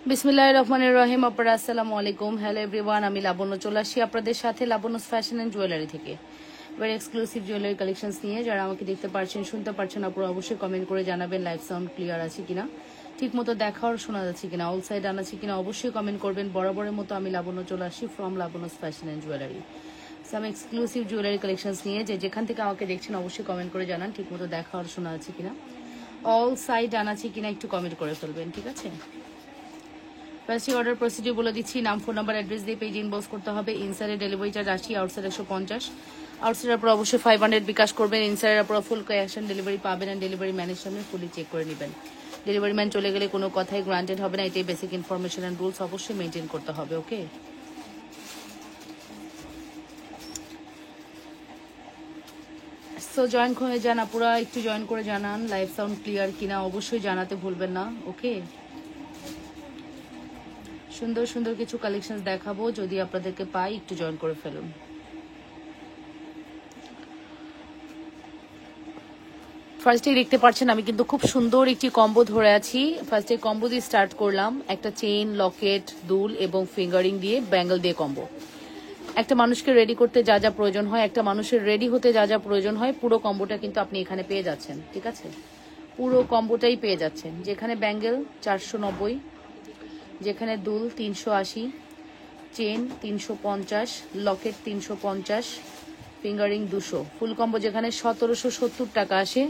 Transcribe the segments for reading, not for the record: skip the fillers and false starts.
বিসমিল্লাহির রহমানির রহিম। আপনারা আসসালামু আলাইকুম। হ্যালো এভরিওয়ান, আমি লাবণ্য চলে আসি আপনাদের সাথে লাবণ্যস ফ্যাশন অ্যান্ড জুয়েলারি থেকে ভেরি এক্সক্লুসিভ জুয়েলারি কালেকশনস নিয়ে। যারা আমাকে দেখতে পারছেন, শুনতে পারছেন, আপনারা অবশ্যই কমেন্ট করে জানাবেন লাইভ সাউন্ড ক্লিয়ার আছে কিনা, ঠিক মতো দেখা আর শোনা যাচ্ছে কিনা, অল সাইড আন আছে কিনা, অবশ্যই কমেন্ট করবেন। বরাবরের মতো আমি লাবণ্য চলে আসি from Labanya's fashion and jewellery. Some exclusive jewellery collections নিয়ে, যেখান থেকে আমাকে দেখছেন অবশ্যই কমেন্ট করে জানান ঠিক মতো দেখা আর শোনা যাচ্ছে কিনা, অল সাইড আন আছে কিনা একটু কমেন্ট করে ফেলবেন, ঠিক আছে। ফার্স্ট অর্ডার প্রসিডিউর বলে দিচ্ছি। নাম, ফোন নাম্বার, অ্যাড্রেস দিয়ে পেজ ইনবক্স করতে হবে। ইনসাইডে ডেলিভারি চার্জ 80, আউটসাইড 150। আউটসাইডের পর অবশ্যই 500 বিকাশ করবেন। ইনসাইডের পর ফুল ক্যাশ অন ডেলিভারি পাবেন। অ্যান্ড ডেলিভারি ম্যানের সামনে ফুলি চেক করে নেবেন। ডেলিভারি ম্যান চলে গেলে কোনো কথাই গ্রান্টেড হবে না। এটাই বেসিক ইনফরমেশন অ্যান্ড রুলস অবশ্যই মেনটেন করতে হবে, ওকে। সো জয়েন হয়ে যান আপুরা, একটু জয়েন করে জানান লাইভ সাউন্ড ক্লিয়ার কিনা, অবশ্যই জানাতে ভুলবেন না, ওকে। সুন্দর সুন্দর কিছু কালেকশন দেখাবো, যদি আপনাদেরকে পাই একটু জয়েন করে ফেলুন। ফার্স্টে দেখতে পাচ্ছেন আমি কিন্তু খুব সুন্দর একটি কম্বো ধরে আছি। ফার্স্টে কম্বো দিয়ে স্টার্ট করলাম, একটা চেইন, লকেট, দুল এবং ফিঙ্গারিং দিয়ে ব্যাঙ্গল দিয়ে কম্বো। একটা মানুষকে রেডি করতে যা যা প্রয়োজন হয়, একটা মানুষের রেডি হতে যা যা প্রয়োজন হয়, পুরো কম্বোটা কিন্তু আপনি এখানে পেয়ে যাচ্ছেন, ঠিক আছে। পুরো কম্বোটাই পেয়ে যাচ্ছেন, যেখানে ব্যাঙ্গেল 490, যেখানে দুল 380, চেন 350, লকেট 350, ফিঙ্গারিং 200, ফুল কম্বো যেখানে 1770 টাকা আসে।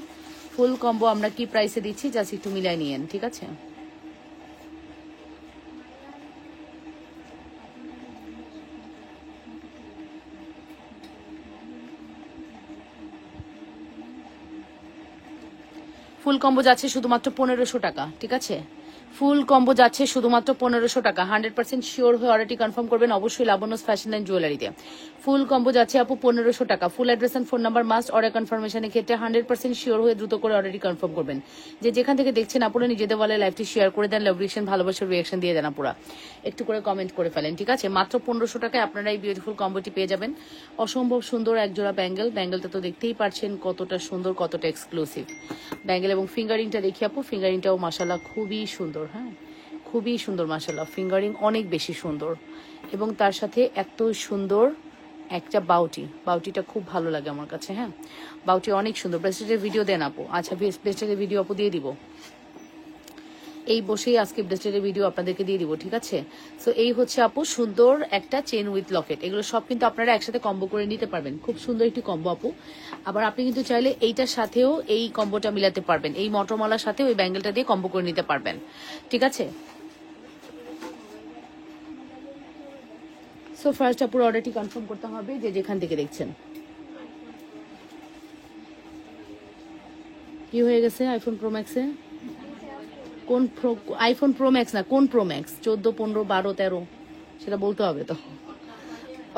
ফুল কম্বো আমরা কি প্রাইসে দিচ্ছি জাস্ট একটু মিলাই নিয়েন, ঠিক আছে। ফুল কম্বো যাচ্ছে শুধুমাত্র 1500 টাকা, ঠিক আছে। ফুল কম্বো যাচ্ছে শুধুমাত্র 1500 টাকা। 100% শিওর হয়ে অর্ডারটি কনফার্ম করবেন অবশ্যই লাবণ্যস ফ্যাশন অ্যান্ড জুয়েলারিতে। ফুল কম্বো যাচ্ছে আপু 1500 টাকা। Full address and phone number must. Order কনফার্মেশনের ক্ষেত্রে 100% শিওর হয়ে দ্রুত করে অর্ডারটি কনফার্ম করবেন। যেখান থেকে দেখছেন আপুরা নিজেদের বলে লাইভটি শেয়ার করে দেন, লাভ রিয়েকশন, ভালোবাসার রিয়েকশন দিয়ে দেন আপুরা, একটু করে কমেন্ট করে ফেলেন, ঠিক আছে। মাত্র 1500 টাকায় আপনারা এই বিউটিফুল কম্বোটি পেয়ে যাবেন। অসম্ভব সুন্দর একজোড়া ব্যাঙ্গেল। ব্যাঙ্গেলটা তো দেখতেই পারছেন কতটা সুন্দর, কতটা এক্সক্লুসিভ ব্যাঙ্গেল। এবং ফিঙ্গারিংটা দেখি আপু, ফিঙ্গারিংটাও মাশাআল্লাহ খুবই সুন্দর, হ্যাঁ খুবই সুন্দর মাশাআল্লাহ। ফিঙ্গারিং অনেক বেশি সুন্দর এবং তার সাথে এত সুন্দর একটা বাউটিটা খুব ভালো লাগে আমার কাছে, হ্যাঁ বাউটি অনেক সুন্দর। ব্রেসলেটের ভিডিও দেন আপু। আচ্ছা ব্রেসলেটের ভিডিও আপু দিয়ে দিব, এই বসেই আজকে ব্রেসলেটের ভিডিও আপনাদেরকে দিয়ে দিব, ঠিক আছে। সো এই হচ্ছে আপু সুন্দর একটা চেন উইথ লকেট। এগুলো সব কিন্তু আপনারা একসাথে কম্বো করে নিতে পারবেন। খুব সুন্দর একটি কম্বো আপু। আবার আপনি কিন্তু চাইলে এইটার সাথেও এই কম্বোটা মিলাতে পারবেন, এই মটরমালার সাথে ওই ব্যাঙ্গেলটা দিয়ে কম্বো করে নিতে পারবেন, ঠিক আছে। সো ফার্স্ট আপুর অর্ডারটি কনফার্ম করতে হবে যেখান থেকে দেখছেন। কি হয়ে গেছে আইফোন প্রো ম্যাক্সে? কোন আইফোন প্রো ম্যাক্স না, কোন প্রো ম্যাক্স? 14, 15, 12, 13 সেটা বলতে হবে তো।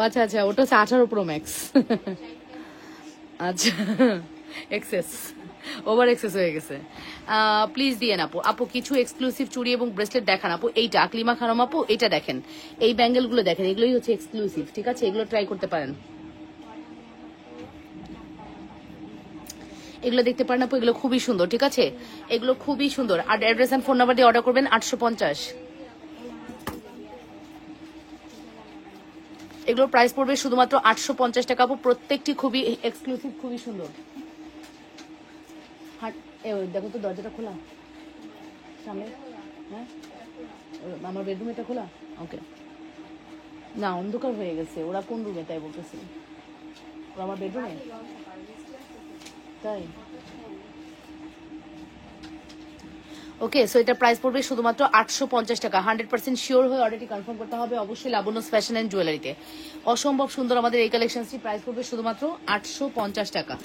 আচ্ছা আচ্ছা, ওটা হচ্ছে 18 প্রো ম্যাক্স। আচ্ছা এক্সেস, ওভার এক্সেস হয়ে গেছে। প্লিজ দিয়ে আপু। আপু কিছু এক্সক্লুসিভ চুড়ি এবং ব্রেসলেট দেখান আপু। এইটা আকলিমা খানম আপু, এটা দেখেন, এই ব্যাঙ্গেলগুলো দেখেন, এগুলোই হচ্ছে এক্সক্লুসিভ, ঠিক আছে। এগুলো ট্রাই করতে পারেন, এগুলো দেখতে পারেন আপু, এগুলো খুবই সুন্দর, ঠিক আছে। এগুলো খুবই সুন্দর। আর অ্যাড্রেস এন্ড ফোন নাম্বার দিয়ে অর্ডার করবেন। 850, এগুলোর প্রাইস পড়বে শুধুমাত্র 850 টাকা আপু। প্রত্যেকটি খুবই এক্সক্লুসিভ, খুবই সুন্দর। দেখো তো দরজাটা খোলা সামনে, হ্যাঁ আমার বেডরুম এটা খোলা, ওকে। না অন্ধকার হয়ে গেছে, ওরা কোন রুমে তাই বলতেছি, ওরা আমার বেডরুমে তাই। ওকে, সো এটা প্রাইস পড়বে শুধুমাত্র 850 টাকা। 100% শিওর হয়ে অর্ডারটি কনফার্ম করতে হবে অবশ্যই লাবণ্যস ফ্যাশন অ্যান্ড জুয়েলারিতে। অসম্ভব সুন্দর আমাদের এই কালেকশনটি। প্রাইস পড়বে শুধুমাত্র 850 টাকা।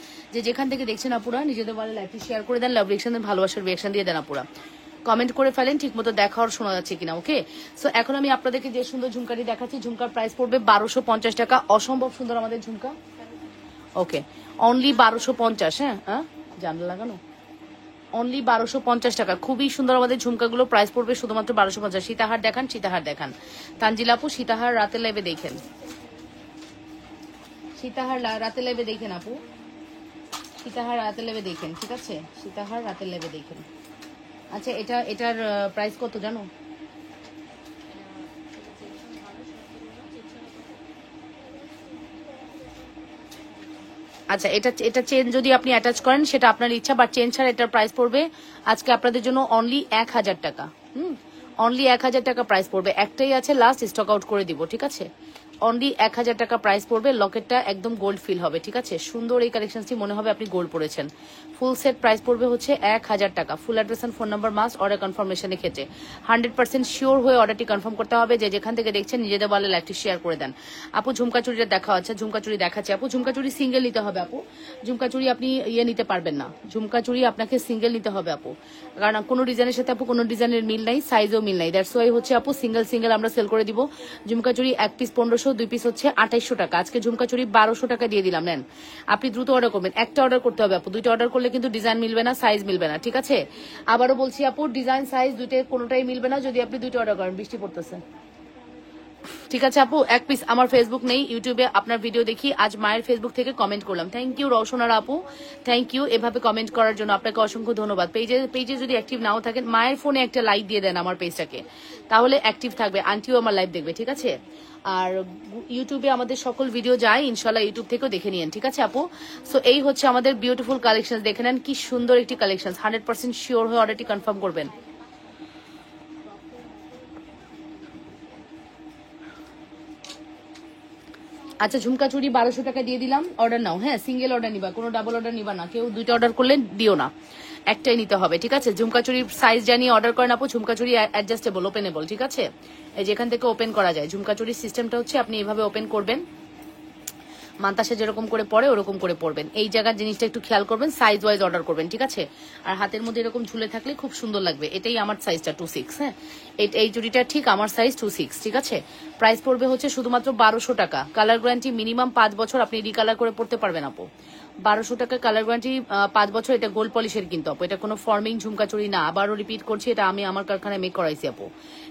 যেখান থেকে দেখছেন আপুরা নিজেদের বলে লাইভটি শেয়ার করে দেন, লাভ রিয়েকশন দেন, ভালোবাসার রিয়েকশন দিয়ে দেন আপুরা, কমেন্ট করে ফেলেন ঠিক মতো দেখা আর শোনা যাচ্ছে কিনা, ওকে। সো এখন আমি আপনাদেরকে যে সুন্দর ঝুমকাটি দেখাচ্ছি, ঝুমকার প্রাইস পড়বে 1250 টাকা। অসম্ভব সুন্দর আমাদের ঝুমকা, ওকে। অনলি 1250, হ্যাঁ জানলা লাগানো, অনলি 1250 টাকা। খুবই সুন্দর আমাদের ঝুমকাগুলো। প্রাইস পড়বে শুধুমাত্র 1250। সীতাহার দেখান, সীতাহার দেখান। তানজিল আপু সীতাহার রাতের লাইভে দেখেন, সীতাহার রাতের লাইভে দেখেন আপু, সীতাহার রাতের লাইভে দেখেন, ঠিক আছে। সীতাহার রাতের লাইভে দেখেন। আচ্ছা এটার প্রাইস কত জানো? আচ্ছা, এটা এটা চেন যদি আপনি অ্যাটাচ করেন সেটা আপনার ইচ্ছা, বাট চেন ছাড়া এটার প্রাইস পড়বে আজকে আপনাদের জন্য অনলি 1000 টাকা। অনলি 1000 টাকা প্রাইস পড়বে। একটাই আছে, লাস্ট স্টক আউট করে দিব, ঠিক আছে? অনলি 1000 টাকা প্রাইস পড়বে। লকেটটা একদম গোল্ড ফিল হবে, ঠিক আছে? সুন্দর এই কালেকশনটি, মনে হবে আপনি গোল্ড পরেছেন। ফুল সেট প্রাইস পড়বে হচ্ছে 1000 টাকা। Full address and phone number must order কনফার্মেশনের ক্ষেত্রে 100% শিওর হয়ে অর্ডারটি কনফার্ম করতে হবে। যে যেখান থেকে দেখছেন নিজেদের বলে লাইভটি শেয়ার করে দেন। আপু ঝুমকা চুড়িটা দেখা হচ্ছে, ঝুমকা চুড়ি দেখাচ্ছে আপু। ঝুমকা চুড়ি সিঙ্গেল নিতে হবে আপু, ঝুমকা চুড়ি আপনি নিতে পারবেন না। ঝুমকা চুড়ি আপনাকে সিঙ্গেল নিতে হবে আপু, কারণ কোনো ডিজাইনের সাথে আপু কোনো ডিজাইনের মিল নাই, সাইজও মিল নাই। দ্যাটস ওয়াই হচ্ছে আপু সিঙ্গেল সিঙ্গেল আমরা সেল করে দিব। ঝুমকা চুড়ি এক পিস 1500, 2 পিস হচ্ছে 2800 টাকা। আজকে ঝুমকা চুড়ি 1200 টাকা দিয়ে দিলাম, নেন। আপনি দ্রুত অর্ডার করবেন, একটা অর্ডার করতে হবে আপু, দুইটা অর্ডার করলে কিন্তু ডিজাইন মিলবে না, সাইজ মিলবে না, ঠিক আছে? আবারও বলছি আপু, ডিজাইন সাইজ দুইটাই কোনোটাই মিলবে না যদি আপনি দুইটা অর্ডার করেন। বৃষ্টি পড়তেছে, ঠিক আছে আপু? এক পিস। আমার ফেসবুক নেই, ইউটিউবে আপনার ভিডিও দেখি। আজ মায়ের ফেসবুক থেকে কমেন্ট করলাম, থ্যাংক ইউ রওশনার আপু, থ্যাংক ইউ এভাবে কমেন্ট করার জন্য, আপনাকে অসংখ্য ধন্যবাদ। পেজে যদি অ্যাক্টিভ নাও থাকেন, মায়ের ফোনে একটা লাইক দিয়ে দেন আমার পেজটাকে, তাহলে অ্যাক্টিভ থাকবে, আন্টিও আমার লাইভ দেখবে, ঠিক আছে? আর ইউটিউবে আমাদের সকল ভিডিও যায়, ইনশাল্লাহ ইউটিউব থেকেও দেখে নিন, ঠিক আছে আপু? সো এই হচ্ছে আমাদের বিউটিফুল কালেকশন, দেখে নেন কি সুন্দর একটি কালেকশন। 100% শিওর হয়ে অর্ডারটি কনফার্ম করবেন। আচ্ছা, ঝুমকা চুড়ি 1200 টাকা দিয়ে দিলাম, অর্ডার নাও। হ্যাঁ, সিঙ্গেল অর্ডার নিবা, কোনো ডাবল অর্ডার নিবা না। কেউ দুইটা অর্ডার করলে দিও না, একটাই নিতে হবে, ঠিক আছে? ঝুমকা চুরির সাইজ জানিয়ে অর্ডার করেন আপু। ঝুমকা চুরি অ্যাডজাস্টেবল, ওপেনেবল, ঠিক আছে? এই যেখান থেকে ওপেন করা যায়। ঝুমকা চুরির সিস্টেমটা হচ্ছে আপনি এইভাবে ওপেন করবেন, মান্তাসে যেরকম করে পরে ওরকম করে পড়বেন। এই জায়গার জিনিসটা একটু খেয়াল করবেন, সাইজ ওয়াইজ অর্ডার করবেন, ঠিক আছে? আর হাতের মধ্যে এরকম ঝুলে থাকলে খুব সুন্দর লাগবে। এটাই আমার সাইজটা 26। হ্যাঁ, এই চুড়িটা ঠিক আমার সাইজ 26, ঠিক আছে? প্রাইস পড়বে হচ্ছে শুধুমাত্র 1200 টাকা। কালার গ্যারান্টি মিনিমাম 5 বছর, আপনি রিকালার করে পড়তে পারবেন আপু। 1200 টাকা কালার গ্যারান্টি, 5 বছর। এটা গোল্ড পলিশের কিন্তু আপু, এটা কোনো ফর্মিং ঝুমকা চুড়ি না। আবারও রিপিট করছি, এটা আমি আমার কারখানায় মেক করাইছি আপু।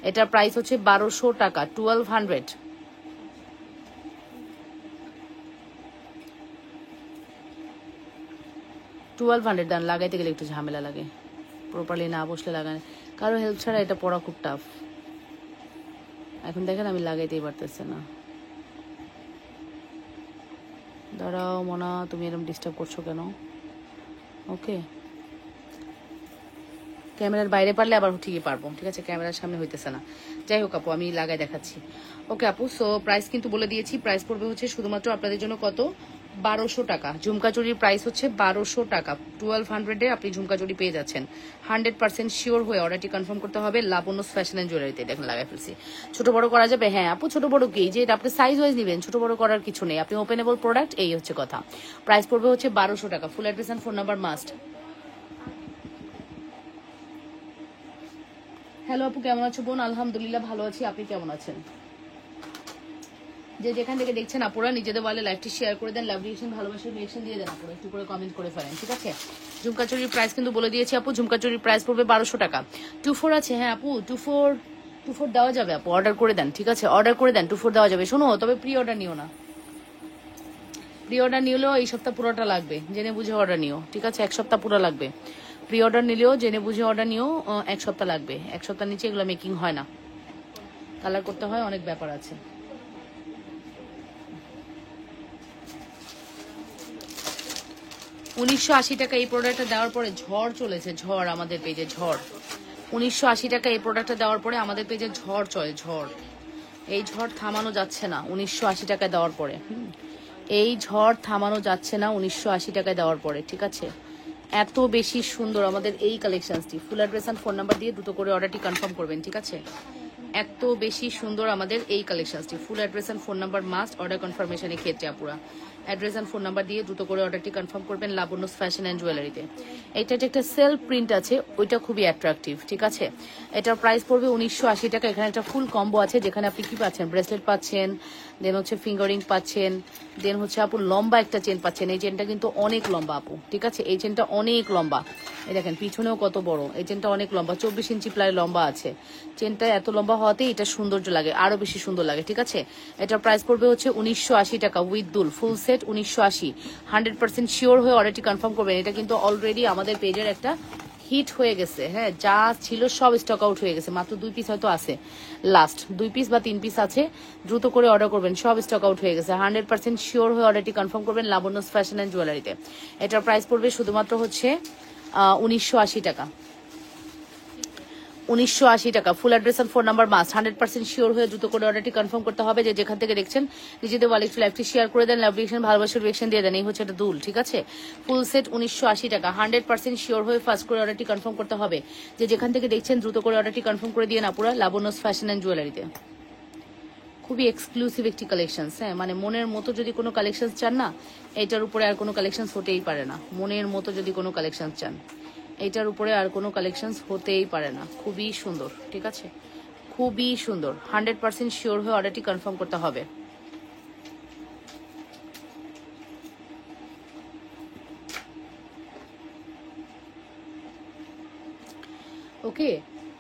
এটার প্রাইস হচ্ছে 1200 টাকা, 1200। 1200 দান। লাগাইতে গেলে একটু ঝামেলা লাগে, প্রপারলি না বসলে লাগানো, কারো হেল্প ছাড়া এটা পড়া খুব টাফ। এখন দেখেন আমি লাগাইতেই পারতেছি না। দাঁড়াও মনা, তুমি এরকম ডিস্টার্ব করছো কেন? ওকে, ক্যামেরার বাইরে পারলে আবার ঠিকই পারবো, ঠিক আছে? ক্যামেরার সামনে হইতেছে না। যাই হোক আপু, আমি লাগাই দেখাচ্ছি। ওকে আপু, সো প্রাইস কিন্তু বলে দিয়েছি। প্রাইস পড়বে হচ্ছে শুধুমাত্র আপনাদের জন্য কত? 1200 টাকা। ঝুমকা চুরির প্রাইস হচ্ছে 1200 টাকা। 1200-এ আপনি ঝুমকা চুরি পেয়ে যাচ্ছেন। 100% শিওর হয়ে অর্ডারটি কনফার্ম করতে হবে লাবণ্য ফ্যাশন এন্ড জুয়েলারিতে। দেখেন লাগাই ফেলছি। ছোট বড় করা যাবে? হ্যাঁ আপু, ছোট বড় কি, যে আপনি সাইজ ওয়াইজ নেবেন, ছোট বড় করার কিছু নেই। আপনি ওপেনেবল প্রোডাক্ট, এই হচ্ছে কথা। প্রাইস পড়বে হচ্ছে 1200 টাকা। Full address and phone number must. Hello আপু, কেমন আছো বোন? আলহামদুলিল্লাহ ভালো আছি, আপনি কেমন আছেন? যে যেখান থেকে দেখছেন আপুরা নিজেদের বলে লাইভটি শেয়ার করে দেন, লাভ রিয়েকশন ভালোবাসার রিয়েকশন দিয়ে দেন আপুরা, একটু করে কমেন্ট করে ফেলেন, ঠিক আছে? ঝুমকা চুরির প্রাইস কিন্তু বলে দিয়েছি আপু। ঝুমকা চুরির প্রাইস পড়বে 1200 টাকা। 24 আছে? হ্যাঁ আপু, 24 দেওয়া যাবে আপু, অর্ডার করে দেন, ঠিক আছে? অর্ডার করে দেন, 24 দেওয়া যাবে। শোনো, তবে প্রি অর্ডার নিও না। প্রি অর্ডার নিলেও এই সপ্তাহ পুরোটা লাগবে, জেনে বুঝে অর্ডার নিও, ঠিক আছে? এক সপ্তাহ পুরো লাগবে। প্রি অর্ডার নিলেও জেনে বুঝে অর্ডার নিও, এক সপ্তাহ লাগবে। এক সপ্তাহ নিচে এগুলো মেকিং হয় না, কালার করতে হয়, অনেক ব্যাপার আছে। 1980 টাকা এই প্রোডাক্টটা দেওয়ার পরে ঝড় চলেছে, ঝড় আমাদের পেজে, ঝড়। 1980 টাকা এই প্রোডাক্টটা দেওয়ার পরে আমাদের পেজে ঝড় চলে, ঝড়। এই ঝড় থামানো যাচ্ছে না 1980 টাকা দেওয়ার পরে। এই ঝড় থামানো যাচ্ছে না 1980 টাকায় দেওয়ার পরে, ঠিক আছে? এত বেশি সুন্দর আমাদের এই কালেকশনটি। Full address and phone number দিয়ে দ্রুত করে অর্ডারটি কনফার্ম করবেন, ঠিক আছে? এত বেশি সুন্দর আমাদের এই কালেকশনটি। Full address and phone number must order কনফার্মেশনের ক্ষেত্রে আপুরা। অ্যাড্রেস এন্ড ফোন নাম্বার দিয়ে দ্রুত করে অর্ডারটি কনফার্ম করবেন লাবণ্য ফ্যাশন অ্যান্ড জুয়েলারিতে। এটা যে একটা সেলফ প্রিন্ট আছে, ওইটা খুবই অ্যাট্রাকটিভ, ঠিক আছে? এটার প্রাইস পড়বে 1980 টাকা। এখানে একটা ফুল কম্বো আছে, যেখানে আপনি কি পাচ্ছেন? ব্রেসলেট পাচ্ছেন, দেন হচ্ছে ফিঙ্গারিং পাচ্ছেন, দেন হচ্ছে আপু লম্বা একটা চেন পাচ্ছেন। এই চেনটা কিন্তু অনেক লম্বা আপু, ঠিক আছে? এই চেনটা অনেক লম্বা, এই দেখেন পিছনেও কত বড়। এই চেনটা অনেক লম্বা, 24 ইঞ্চি প্রায় লম্বা আছে। চেনটা এত লম্বা হওয়াতে এটা সৌন্দর্য লাগে, আরো বেশি সুন্দর লাগে, ঠিক আছে? এটার প্রাইস পড়বে হচ্ছে 1980 টাকা উইথ দুল, ফুল সেট 1980। 100% শিওর হয়ে অর্ডারটি কনফার্ম করবেন। এটা কিন্তু অলরেডি আমাদের পেজের একটা হিট হয়ে গেছে, হ্যাঁ, যা ছিল সব স্টক আউট হয়ে গেছে, মাত্র 2 পিস হয়তো আছে, লাস্ট 2 পিস বা 3 পিস আছে, দ্রুত করে অর্ডার করবেন, সব স্টক আউট হয়ে গেছে। 100% শিওর হয়ে অর্ডারটি কনফার্ম করবেন লাবণ্য ফ্যাশন অ্যান্ড জুয়েলারিতে। এটার প্রাইস পড়বে শুধুমাত্র হচ্ছে 1980 টাকা। 1980 টাকা। ফুল অ্যাড্রেস আর ফোন নাম্বার মাস্ট। 100% শিওর হয়ে দ্রুত করে অর্ডারটি কনফার্ম করতে হবে। যে যেখান থেকে দেখছেন নিজেদের ওয়ালেট লাইভটি শেয়ার করে দেন, লাভ রিয়েকশন, ভালোবাসার রিয়েকশন দিয়ে দেন। এই হচ্ছে এটা দুল, ঠিক আছে? ফুল সেট 1980 টাকা। 100% শিওর হয়ে ফার্স্ট করে অর্ডারটি কনফার্ম করতে হবে। যে যেখান থেকে দেখছেন দ্রুত করে অর্ডারটি কনফার্ম করে দিয়ে না পুরা লাবণ্যস ফ্যাশন অ্যান্ড জুয়েলারিতে। খুবই এক্সক্লুসিভ একটি কালেকশনস, হ্যাঁ, মানে মনের মতো যদি কোনো কালেকশন চান না, এটার উপরে আর কোনো কালেকশন হতেই পারে না। মনের মতো যদি কোনো কালেকশন চান, এটার উপরে আর কোনো কালেকশন হতেই পারে না। খুবই সুন্দর, ঠিক আছে, খুবই সুন্দর। 100% শিওর হয়ে অর্ডারটি কনফার্ম করতে হবে। ওকে,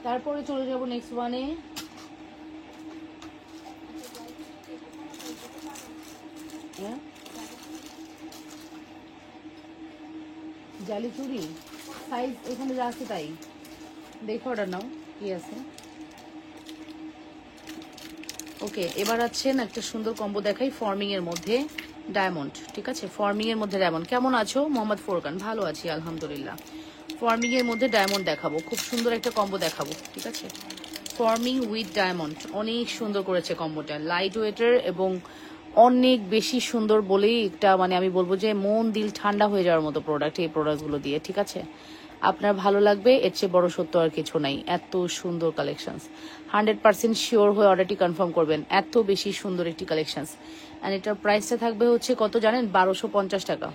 তারপরে চলে যাব নেক্সট ওয়ানে। জালি চুড়ি সাইজ এখানে যা আছে তাই দেখো, অর্ডার নাও কি আছে। ওকে, এবার আছেন একটা সুন্দর কম্বো দেখাই ফর্মিং এর মধ্যে ডায়মন্ড, ঠিক আছে? ফর্মিং এর মধ্যে ডায়মন্ড। কেমন আছো মোহাম্মদ ফোরকান? ভালো আছি আলহামদুলিল্লাহ। ফর্মিং এর মধ্যে ডায়মন্ড দেখাবো, খুব সুন্দর একটা কম্বো দেখাবো, ঠিক আছে? ফর্মিং উইথ ডায়মন্ড, অনেক সুন্দর করেছে কম্বোটা, লাইট ওয়েটের এবং অনেক বেশি সুন্দর বলেই একটা, মানে আমি বলবো যে মন দিল ঠান্ডা হয়ে যাওয়ার মতো প্রোডাক্ট এই প্রোডাক্টগুলো দিয়ে, ঠিক আছে? আপনার ভালো লাগবে, এর চেয়ে বড় সত্য আর কিছু নাই। এত সুন্দর কালেকশনস, 100% শিওর হয়ে অর্ডারটি কনফার্ম করবেন। এত বেশি সুন্দর একটি কালেকশনস। অ্যান্ড এটার প্রাইসটা থাকবে হচ্ছে কত জানেন? 1250 টাকা।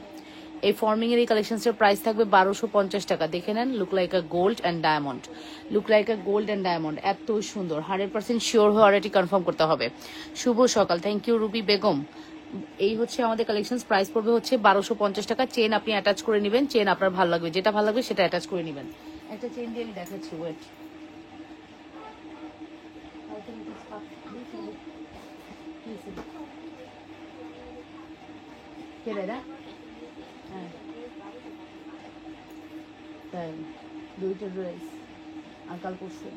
এই ফর্মিং এর এই কালেকশনসের প্রাইস থাকবে 1250 টাকা। দেখে নেন, look like a gold and diamond, look like a gold and diamond, এত সুন্দর। 100% শিওর হয়ে অর্ডারটি কনফার্ম করতে হবে। শুভ সকাল, থ্যাংক ইউ রুবি বেগম। এই হচ্ছে আমাদের কালেকশন, প্রাইস পড়বে হচ্ছে 1250 টাকা। চেন আপনি অ্যাটাচ করে নেবেন, চেন আপনার ভালো লাগবে, যেটা ভালো লাগবে সেটা অ্যাটাচ করে নেবেন। একটা চেন দিয়ে আমি দেখাচ্ছি, ওয়েট। কে দাদা? হ্যাঁ, তাই দুইটা ড্রেস আকাল করছে।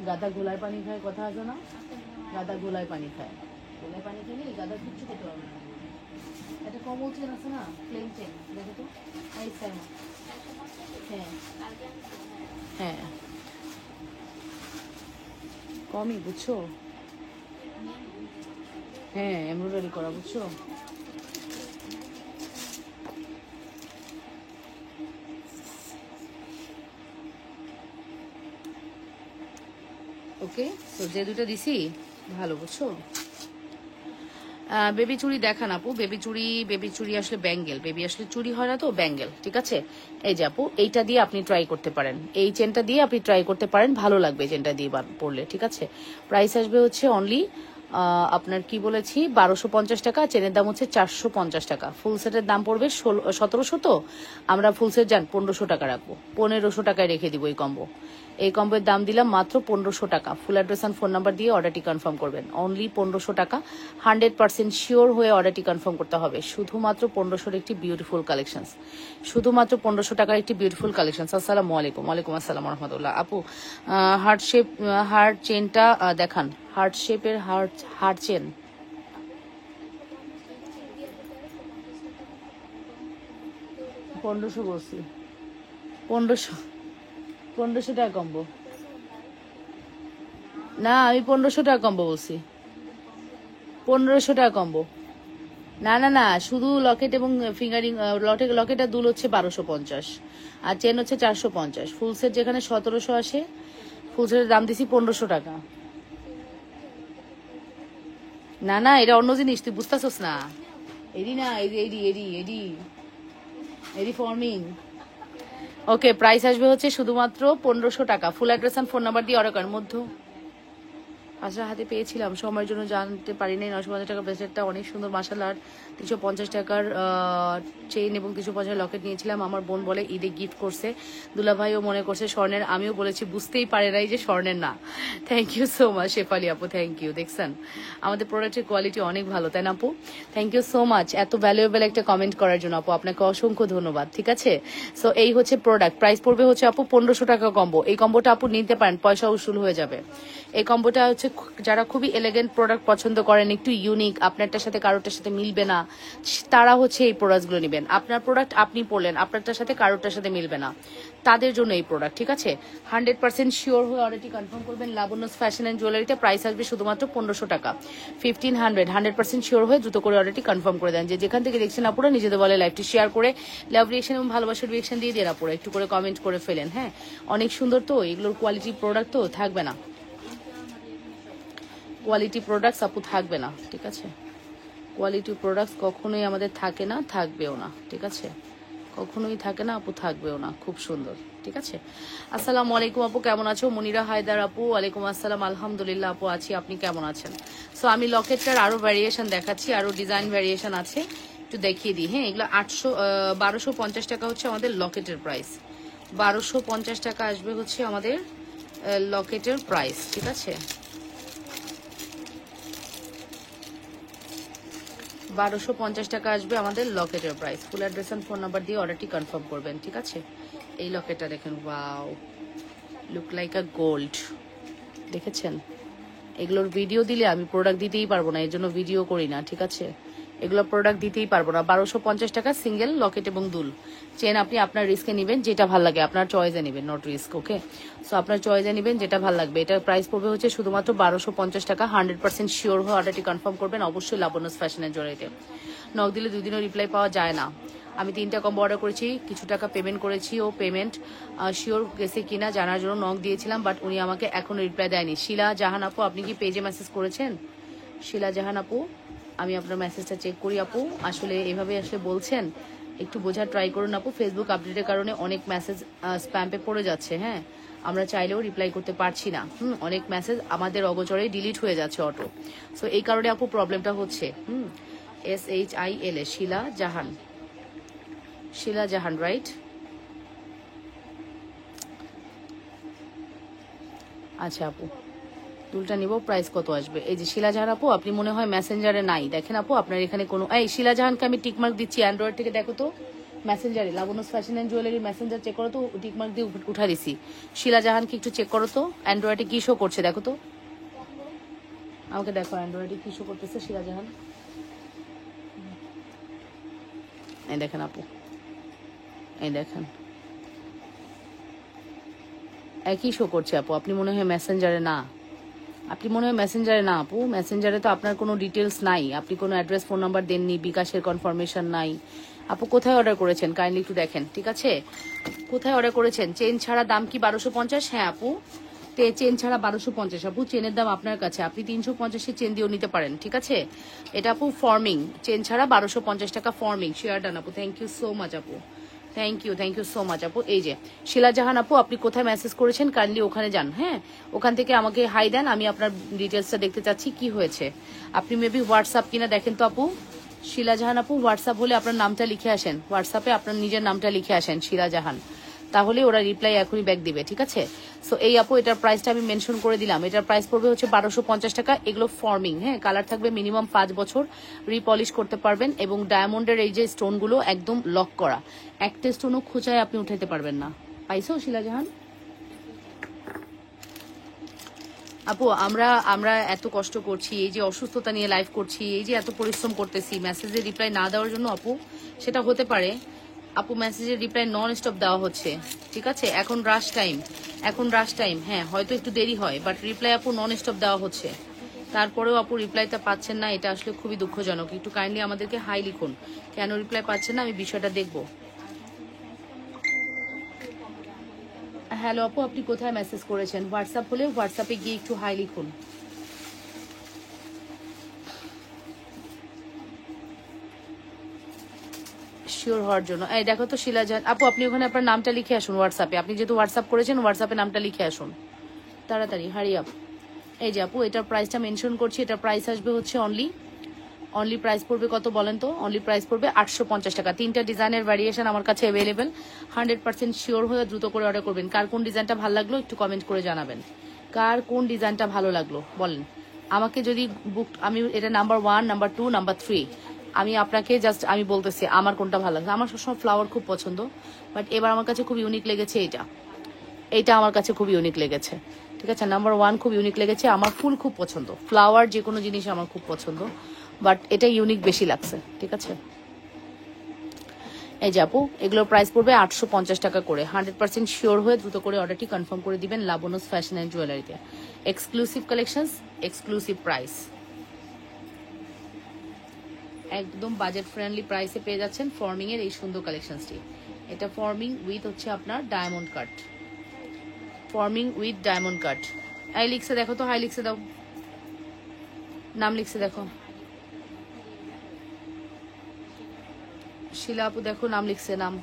গাদা গোলায় পানি খায়, কথা আছে না? গাদা গোলায় পানি খায়, গোলায় পানি খেলে গাদা কিচ্ছু খেতে পারবে না। একটা কমল চেন আছে না, প্লেন চেন, দেখো তো। হ্যাঁ হ্যাঁ, কমই, বুঝছো? হ্যাঁ, এমব্রয়ডারি করা, বুঝছো? ওকে, তো যে দুটো দিছি ভালো, বুঝছো? বেবি চুড়ি দেখান আপু। বেবি চুড়ি আসলে ব্যাঙ্গেল, বেবি আসলে চুড়ি হয় না তো, ব্যাঙ্গেল, ঠিক আছে? এই যে আপু, এইটা দিয়ে আপনি ট্রাই করতে পারেন, এই চেনটা দিয়ে আপনি ট্রাই করতে পারেন, ভালো লাগবে চেনটা দিয়ে পরলে, ঠিক আছে? প্রাইস আসবে হচ্ছে অনলি আপনার কি বলেছি 1250 টাকা। চেনের দাম হচ্ছে 450 টাকা। ফুল সেটের দাম পড়বে 1700, তো আমরা ফুল সেট যান 1500 টাকা রাখবো, 1500 টাকায় রেখে দিব এই কম্বো। এই কম্বোর দাম দিলাম মাত্র 1500 টাকা। Full address and phone number দিয়ে অর্ডারটি কনফার্ম করবেন, অনলি 1500 টাকা। 100% শিওর হয়ে অর্ডারটি কনফার্ম করতে হবে। শুধুমাত্র 1500 একটি বিউটিফুল কালেকশন, শুধুমাত্র 1500 টাকার একটি বিউটিফুল কালেকশন। আসসালামু আলাইকুম। ওয়ালাইকুম আসসালাম রহমতুল্লাহ। আপু হার্ট শেপ, হার্ট চেনটা দেখান, হার্ট শেপের হার্ট চেন। পনেরোশো বলছি, 1500 টাকা কম্বো না, আমি 1500 টাকা কম্বো বলছি, 1500 টাকা কম্বো। না না না, শুধু লকেট এবং ফিঙ্গারিং, লকেট আর দুল হচ্ছে 1250, আর চেন হচ্ছে 450। ফুল সেট যেখানে 1700 আসে, ফুল সেটের দাম দিছি 1500 টাকা। না না, এটা অন্য জিনিস, তুই বুঝতেছস না। এডি না, এডি ফর্মিং। ওকে, প্রাইস আসবে হচ্ছে শুধুমাত্র 1500 টাকা। Full address and phone number দিয়ে অর্ডার করার মধ্যে আসলে হাতে পেয়েছিলাম, সময়ের জন্য জানতে পারি নাই। 950 টাকা ব্রেসলেটটা অনেক সুন্দর মাশাআল্লাহ। 350 টাকার চেইন এবং 350 লকেট নিয়েছিলাম। আমার বোন বলে ঈদে গিফট করছে, দুলাভাইও মনে করছে স্বর্ণের। আমিও বলেছি বুঝতেই পারে নাই যে স্বর্ণের না। Thank you so much Shefali আপু, থ্যাংক ইউ। দেখছেন আমাদের প্রোডাক্টের কোয়ালিটি অনেক ভালো, তাই না আপু? থ্যাংক ইউ সো মাচ এত ভ্যালুয়েবল একটা কমেন্ট করার জন্য আপু, আপনাকে অসংখ্য ধন্যবাদ। ঠিক আছে, সো এই হচ্ছে প্রোডাক্ট। প্রাইস পড়বে হচ্ছে আপু 1500 টাকা কম্বো। এই কম্বোটা আপু নিতে পারেন, পয়সা উসুল হয়ে যাবে। এই কম্বোটা হচ্ছে যারা খুবই এলিগেন্ট প্রোডাক্ট পছন্দ করেন, একটু ইউনিক, আপনারটার সাথে কারোরটার সাথে মিলবে না, তারা হচ্ছে এই প্রোডাক্টগুলো নেবেন। আপনার প্রোডাক্ট আপনি পরলেন, আপনারটার সাথে কারোরটার সাথে মিলবে না, তাদের জন্য এই প্রোডাক্ট। ঠিক আছে, 100% শিওর হয়ে অর্ডারটি কনফার্ম করবেন। লাবণ্যস ফ্যাশন অ্যান্ড জুয়েলারিতে প্রাইস আসবে শুধুমাত্র 1500 টাকা, 1500। 100% শিওর হয়ে দ্রুত করে অর্ডারটি কনফার্ম করে দেন। যে যেখান থেকে দেখছেন আপুরা নিজেদের বলে লাইভটি শেয়ার করে লাভ রিয়েকশন এবং ভালোবাসার রিয়েকশন দিয়ে দেন আপুরা, একটু করে কমেন্ট করে ফেলেন। হ্যাঁ, অনেক সুন্দর তো, এগুলোর কোয়ালিটি প্রোডাক্ট তো থাকবে না, কোয়ালিটি প্রোডাক্টস আপু থাকবে না। ঠিক আছে, কোয়ালিটি প্রোডাক্টস কখনোই আমাদের থাকে না, থাকবেও না। ঠিক আছে, কখনোই থাকে না আপু, থাকবেও না। খুব সুন্দর। ঠিক আছে, আসসালামু আলাইকুম আপু, কেমন আছো? মনিরা হায়দার আপু, ওয়ালাইকুম আসসালাম, আলহামদুলিল্লাহ আপু আছি, আপনি কেমন আছেন? সো আমি লকেটটার আরো ভ্যারিয়েশন দেখাচ্ছি, আরো ডিজাইন ভ্যারিয়েশন আছে, একটু দেখিয়ে দিই। হ্যাঁ, এগুলো 1250 টাকা হচ্ছে আমাদের লকেটের প্রাইস। 1250 টাকা আসবে হচ্ছে আমাদের লকেটের প্রাইস। ঠিক আছে, 1250 টাকা আসবে আমাদের লকেটের price. Full address and phone number দিয়ে অর্ডারটি কনফার্ম করবেন। ঠিক আছে, এই লকেটটা দেখেন, wow, look like a gold. দেখেছেন, এগুলোর ভিডিও দিলে আমি প্রোডাক্ট দিতেই পারবো না, এর জন্য ভিডিও করি না। ঠিক আছে, এগুলো প্রোডাক্ট দিতেই পারবো না। 1250 টাকা সিঙ্গেল লকেট এবং দুল চেন, আপনি আপনার রিস্কে নেবেন, যেটা ভালো লাগে আপনার চয়েসে নেবেন, নট রিস্ক। ওকে, সো আপনার চয়েসে নেবেন যেটা ভালো লাগবে। এটার প্রাইস পড়বে হচ্ছে শুধুমাত্র 1250 টাকা। 100% শিওর হয়ে অর্ডারটি কনফার্ম করবেন অবশ্যই লাবণ্যস ফ্যাশনের জড়িয়ে। নক দিলে 2 দিনও রিপ্লাই পাওয়া যায় না। আমি 3টা কম্বো অর্ডার করেছি, কিছু টাকা পেমেন্ট করেছি, ও পেমেন্ট শিওর গেছে কিনা জানার জন্য নক দিয়েছিলাম, বাট উনি আমাকে এখনো রিপ্লাই দেয়নি। শিলা জাহান আপু, আপনি কি পেজে মেসেজ করেছেন? শিলা জাহান আপু, আমি আপনার মেসেজটা চেক করি আপু, আসলে এভাবে আসলে বলছেন, একটু বোঝার ট্রাই করুন আপু। ফেসবুক আপডেটের কারণে অনেক মেসেজ স্প্যামে পড়ে যাচ্ছে। হ্যাঁ, আমরা চাইলেও রিপ্লাই করতে পারছি না। অনেক মেসেজ আমাদের অগোচরে ডিলিট হয়ে যাচ্ছে অটো। সো এই কারণে আপু প্রবলেমটা হচ্ছে। SHILA শিলা জাহান, শিলা জাহান, রাইট? আচ্ছা আপু, দুলটা নিব, প্রাইস কত আসবে? এই যে শিলা জাহান আপু, আপনি মনে হয় মেসেঞ্জারে নাই। দেখেন আপু, আপনার এখানে কোনো, এই শিলা জাহানকে আমি টিকমার্ক দিচ্ছি অ্যান্ড্রয়েড থেকে, দেখো তো মেসেঞ্জারে, Labanya's fashion and jewellery messenger check করো তো, টিকমার্ক দিয়ে উঠা দিছি। শিলা জাহানকে একটু চেক করো তো, অ্যান্ড্রয়েডে কি শো করছে দেখো তো, আমাকে দেখো অ্যান্ড্রয়েডে কি শো করতেছে শিলা জাহান। এই দেখেন আপু, এই দেখেন একই শো করছে আপু। আপনি মনে হয় মেসেঞ্জারে না, আপনি মনে হয় মেসেঞ্জারে না আপু। মেসেঞ্জারে তো আপনার কোনো ডিটেলস নাই, আপনি কোনো অ্যাড্রেস ফোন নাম্বার দেননি, বিকাশের কনফার্মেশন নাই। আপু কোথায় অর্ডার করেছেন কাইন্ডলি একটু দেখেন। ঠিক আছে, কোথায় অর্ডার করেছেন? চেন ছাড়া দাম কি 1250? হ্যাঁ আপু, চেন ছাড়া 1250 আপু। চেনের দাম আপনার কাছে, আপনি 350 চেন দিয়েও নিতে পারেন। ঠিক আছে, এটা আপু ফর্মিং, চেন ছাড়া 1250 টাকা ফর্মিং। শেয়ার ডান আপু, থ্যাংক ইউ সো মাচ আপু, থ্যাংক ইউ সো মাচ আপু। এই যে শিলা জাহান আপু, আপনি কোথায় মেসেজ করেছেন কাইন্ডলি ওখানে যান। হ্যাঁ, ওখান থেকে আমাকে হাই দেন, আমি আপনার ডিটেলসটা দেখতে চাচ্ছি কি হয়েছে। আপনি মেবি হোয়াটসঅ্যাপ কিনা দেখেন তো আপু। শিলা জাহান আপু, হোয়াটসঅ্যাপ হলে আপনার নামটা লিখে আসেন, হোয়াটসঅ্যাপে আপনার নিজের নামটা লিখে আসেন শিলা জাহান, তাহলে ওরা রিপ্লাই এখনই ব্যাক দিবে। ঠিক আছে, সো এই আপু, এটার প্রাইসটা আমি মেনশন করে দিলাম। এটার প্রাইস পড়বে হচ্ছে 1250 টাকা। এগুলো ফর্মিং, হ্যাঁ, কালার থাকবে মিনিমাম 5 বছর, রিপলিশ করতে পারবেন, এবং ডায়মন্ডের এই যে স্টোনগুলো একদম লক করা, একটা স্টোনও খোঁচায় আপনি উঠাইতে পারবেন না। পাইছো শিলা জাহান আপু? আমরা এত কষ্ট করছি, এই যে অসুস্থতা নিয়ে লাইভ করছি, এই যে এত পরিশ্রম করতেছি, মেসেজে রিপ্লাই না দেওয়ার জন্য আপু, সেটা হতে পারে আপু, মেসেজের রিপ্লাই নন স্টপ দেওয়া হচ্ছে। ঠিক আছে, এখন রাশ টাইম, এখন রাশ টাইম, হ্যাঁ হয়তো একটু দেরি হয়, বাট রিপ্লাই আপু নন স্টপ দেওয়া হচ্ছে। তারপরেও আপু রিপ্লাইটা পাচ্ছেন না, এটা আসলে খুবই দুঃখজনক। একটু কাইন্ডলি আমাদেরকে হাই লিখুন, কেন রিপ্লাই পাচ্ছেন না, আমি বিষয়টা দেখবো। হ্যালো আপু, আপনি কোথায় মেসেজ করেছেন? হোয়াটসঅ্যাপ হলে হোয়াটসঅ্যাপে গিয়ে একটু হাই লিখুন। শিওর হওয়ার জন্য। এই দেখো তো শিলা জাহান আপু, আপনি ওখানে আপনার নামটা লিখে আসুন হোয়াটসঅ্যাপে। আপনি যেহেতু হোয়াটসঅ্যাপ করেছেন, হোয়াটসঅ্যাপে নামটা লিখে আসুন তাড়াতাড়ি, হারি আপ। এই যে আপু এটার প্রাইসটা মেনশন করছি, এটার প্রাইস আসবে হচ্ছে অনলি প্রাইস পড়বে কত বলেন তো? অনলি প্রাইস পড়বে 850 টাকা। 3টা ডিজাইনের ভ্যারিয়েশন আমার কাছে অ্যাভেলেবেল। 100% শিওর হয়ে দ্রুত করে অর্ডার করবেন। কার কোন ডিজাইনটা ভালো লাগলো একটু কমেন্ট করে জানাবেন। কার কোন ডিজাইনটা ভালো লাগলো বলেন আমাকে। যদি বুক আমি এটা নাম্বার 1, নাম্বার 2, নাম্বার 3 আমি আপনাকে জাস্ট আমি বলতেছি আমার কোনটা ভালো লাগছে। আমার সবসময় ফ্লাওয়ার খুব পছন্দ, বাট এবার আমার কাছে খুব ইউনিক লেগেছে এইটা আমার কাছে খুব ইউনিক লেগেছে। ঠিক আছে, নাম্বার 1 খুব ইউনিক লেগেছে। আমার ফুল খুব পছন্দ, ফ্লাওয়ার যে কোনো জিনিস আমার খুব পছন্দ, বাট এটা ইউনিক বেশি লাগছে। ঠিক আছে, এই যে আপু এগুলোর প্রাইস পড়বে 850 টাকা করে। 100% শিওর হয়ে দ্রুত করে অর্ডারটি কনফার্ম করে দিবেন লাবণ্যস ফ্যাশন অ্যান্ড জুয়েলারিতে। এক্সক্লুসিভ কালেকশনস, এক্সক্লুসিভ প্রাইস, একদম বাজেট ফ্রেন্ডলি প্রাইসে পেয়ে যাচ্ছেন ফর্মিং এর এই সুন্দর কালেকশনসটি। এটা ফর্মিং উইথ হচ্ছে আপনার diamond cut, forming with diamond cut. Hi লিখছে দেখো তো, হাই লিখছে দাও, নাম লিখছে দেখো, শিলা আপু দেখো নাম লিখছে, নাম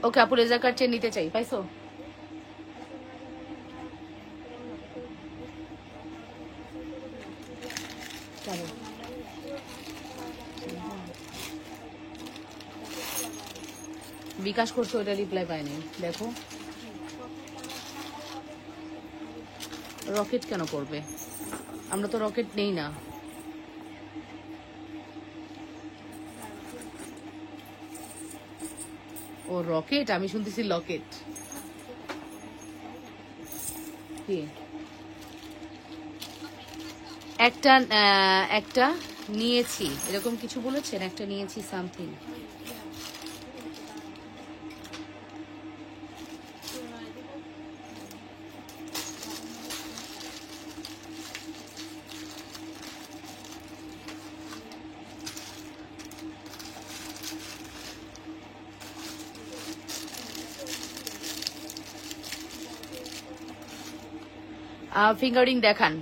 ওকে আপু লেজার কাট চেয়ে নিতে চাই, পাইছো? বিকাশ করছো, ওটা রিপ্লাই পাইনি দেখো। রকেট কেন করবে? আমরা তো রকেট নেই না। ও রকেট, আমি শুনতেছি লকেট। কি একটা নিয়েছি এরকম কিছু বলেছেন? একটা নিয়েছি সামথিং। ফিঙ্গারিং দেখান,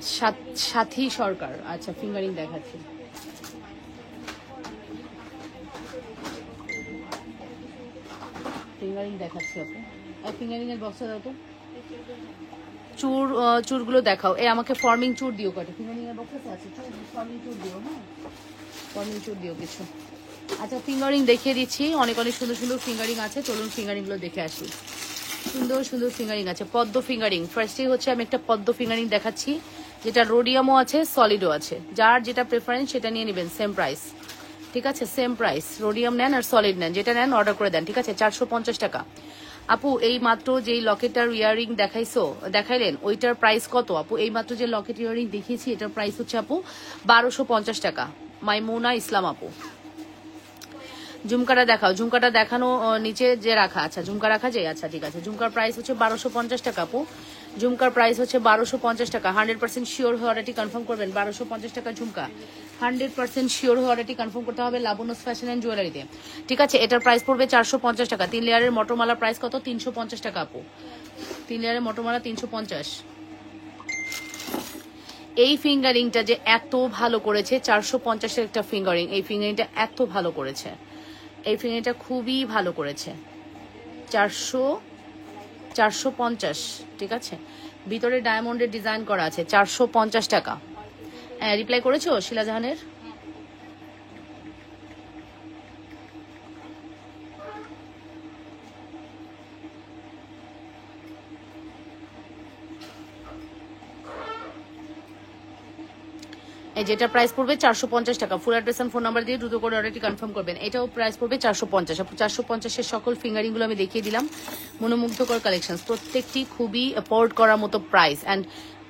সাথী সরকার। আচ্ছা ফিঙ্গারিং দেখাচ্ছি। ফিঙ্গারিং দেখাচ্ছি আপু, ফিঙ্গারিং এর বক্সটা দাও তো। চুরগুলো দেখাও। আমাকে ফর্মিং চুর দিও কটা, ফিঙ্গারিং এর বক্সে আছে ফর্মিং চুর দিও। হ্যাঁ ফর্মিং চুর দিও কিছু। আচ্ছা ফিঙ্গারিং দেখিয়ে দিচ্ছি, অনেক অনেক সুন্দর সুন্দর ফিঙ্গারিং আছে। চলুন ফিঙ্গারিং গুলো দেখে আসি। সুন্দর সুন্দর ফিঙ্গারিং আছে, পদ্ম ফিঙ্গারিং। ফার্স্টে হচ্ছে আমি একটা পদ্ম ফিঙ্গারিং দেখাচ্ছি, যেটা রোডিয়ামও আছে, সলিডও আছে। যার যেটা প্রেফারেন্স সেটা নিয়ে নেবেন, সেম প্রাইস। ঠিক আছে, সেম প্রাইস। রোডিয়াম নেন আর সলিড নেন, যেটা নেন অর্ডার করে দেন। ঠিক আছে, 450 টাকা। আপু এই মাত্র যেই লকেটার ইয়ারিং দেখাইলেন ওইটার প্রাইস কত আপু? এই মাত্র যে লকেট ইয়ারিং দেখিয়েছি এটার প্রাইস হচ্ছে আপু 1250 টাকা। মাইমুনা ইসলাম আপু, ঝুমকাটা দেখাও। ঝুমকাটা দেখানো নিচে যে রাখা, আচ্ছা ঝুমকা রাখা যায়। আচ্ছা ঠিক আছে, ঝুমকার প্রাইস হচ্ছে 1250 টাকা আপু। ঝুমকার প্রাইস হচ্ছে 1250 টাকা। 100% শিওর হয়ে অর্ডারটি কনফার্ম করবেন। 1250 টাকা ঝুমকা, 100% শিওর হয়ে অর্ডারটি কনফার্ম করতে হবে লাবণ্যস ফ্যাশন অ্যান্ড জুয়েলারিতে। ঠিক আছে, এটার প্রাইস পড়বে 450 টাকা। 3 লেয়ারের মটরমালার প্রাইস কত? 350 টাকা আপু। 3 লেয়ারের মটরমালা 350। এই ফিঙ্গারিংটা যে এত ভালো করেছে, 450-এর একটা ফিঙ্গারিং, এই ফিঙ্গারিংটা এত ভালো করেছে, এই ফিঙ্গারিংটা খুবই ভালো করেছে। 450। ঠিক আছে, ভিতরে ডায়মন্ডের ডিজাইন করা আছে। 450 টাকা। রিপ্লাই করেছো শিলা জাহানের? যেটা প্রাইস পড়বে 450 টাকা। Full address and phone number দিয়ে দ্রুত করে অর্ডারটি কনফার্ম করবেন। এটাও প্রাইস পড়বে 450। 450-এর সকল ফিঙ্গারিং গুলো আমি দেখিয়ে দিলাম। মনোমুগ্ধকর কালেকশন, প্রত্যেকটি খুবই অ্যাফোর্ড করার মতো প্রাইস। অ্যান্ড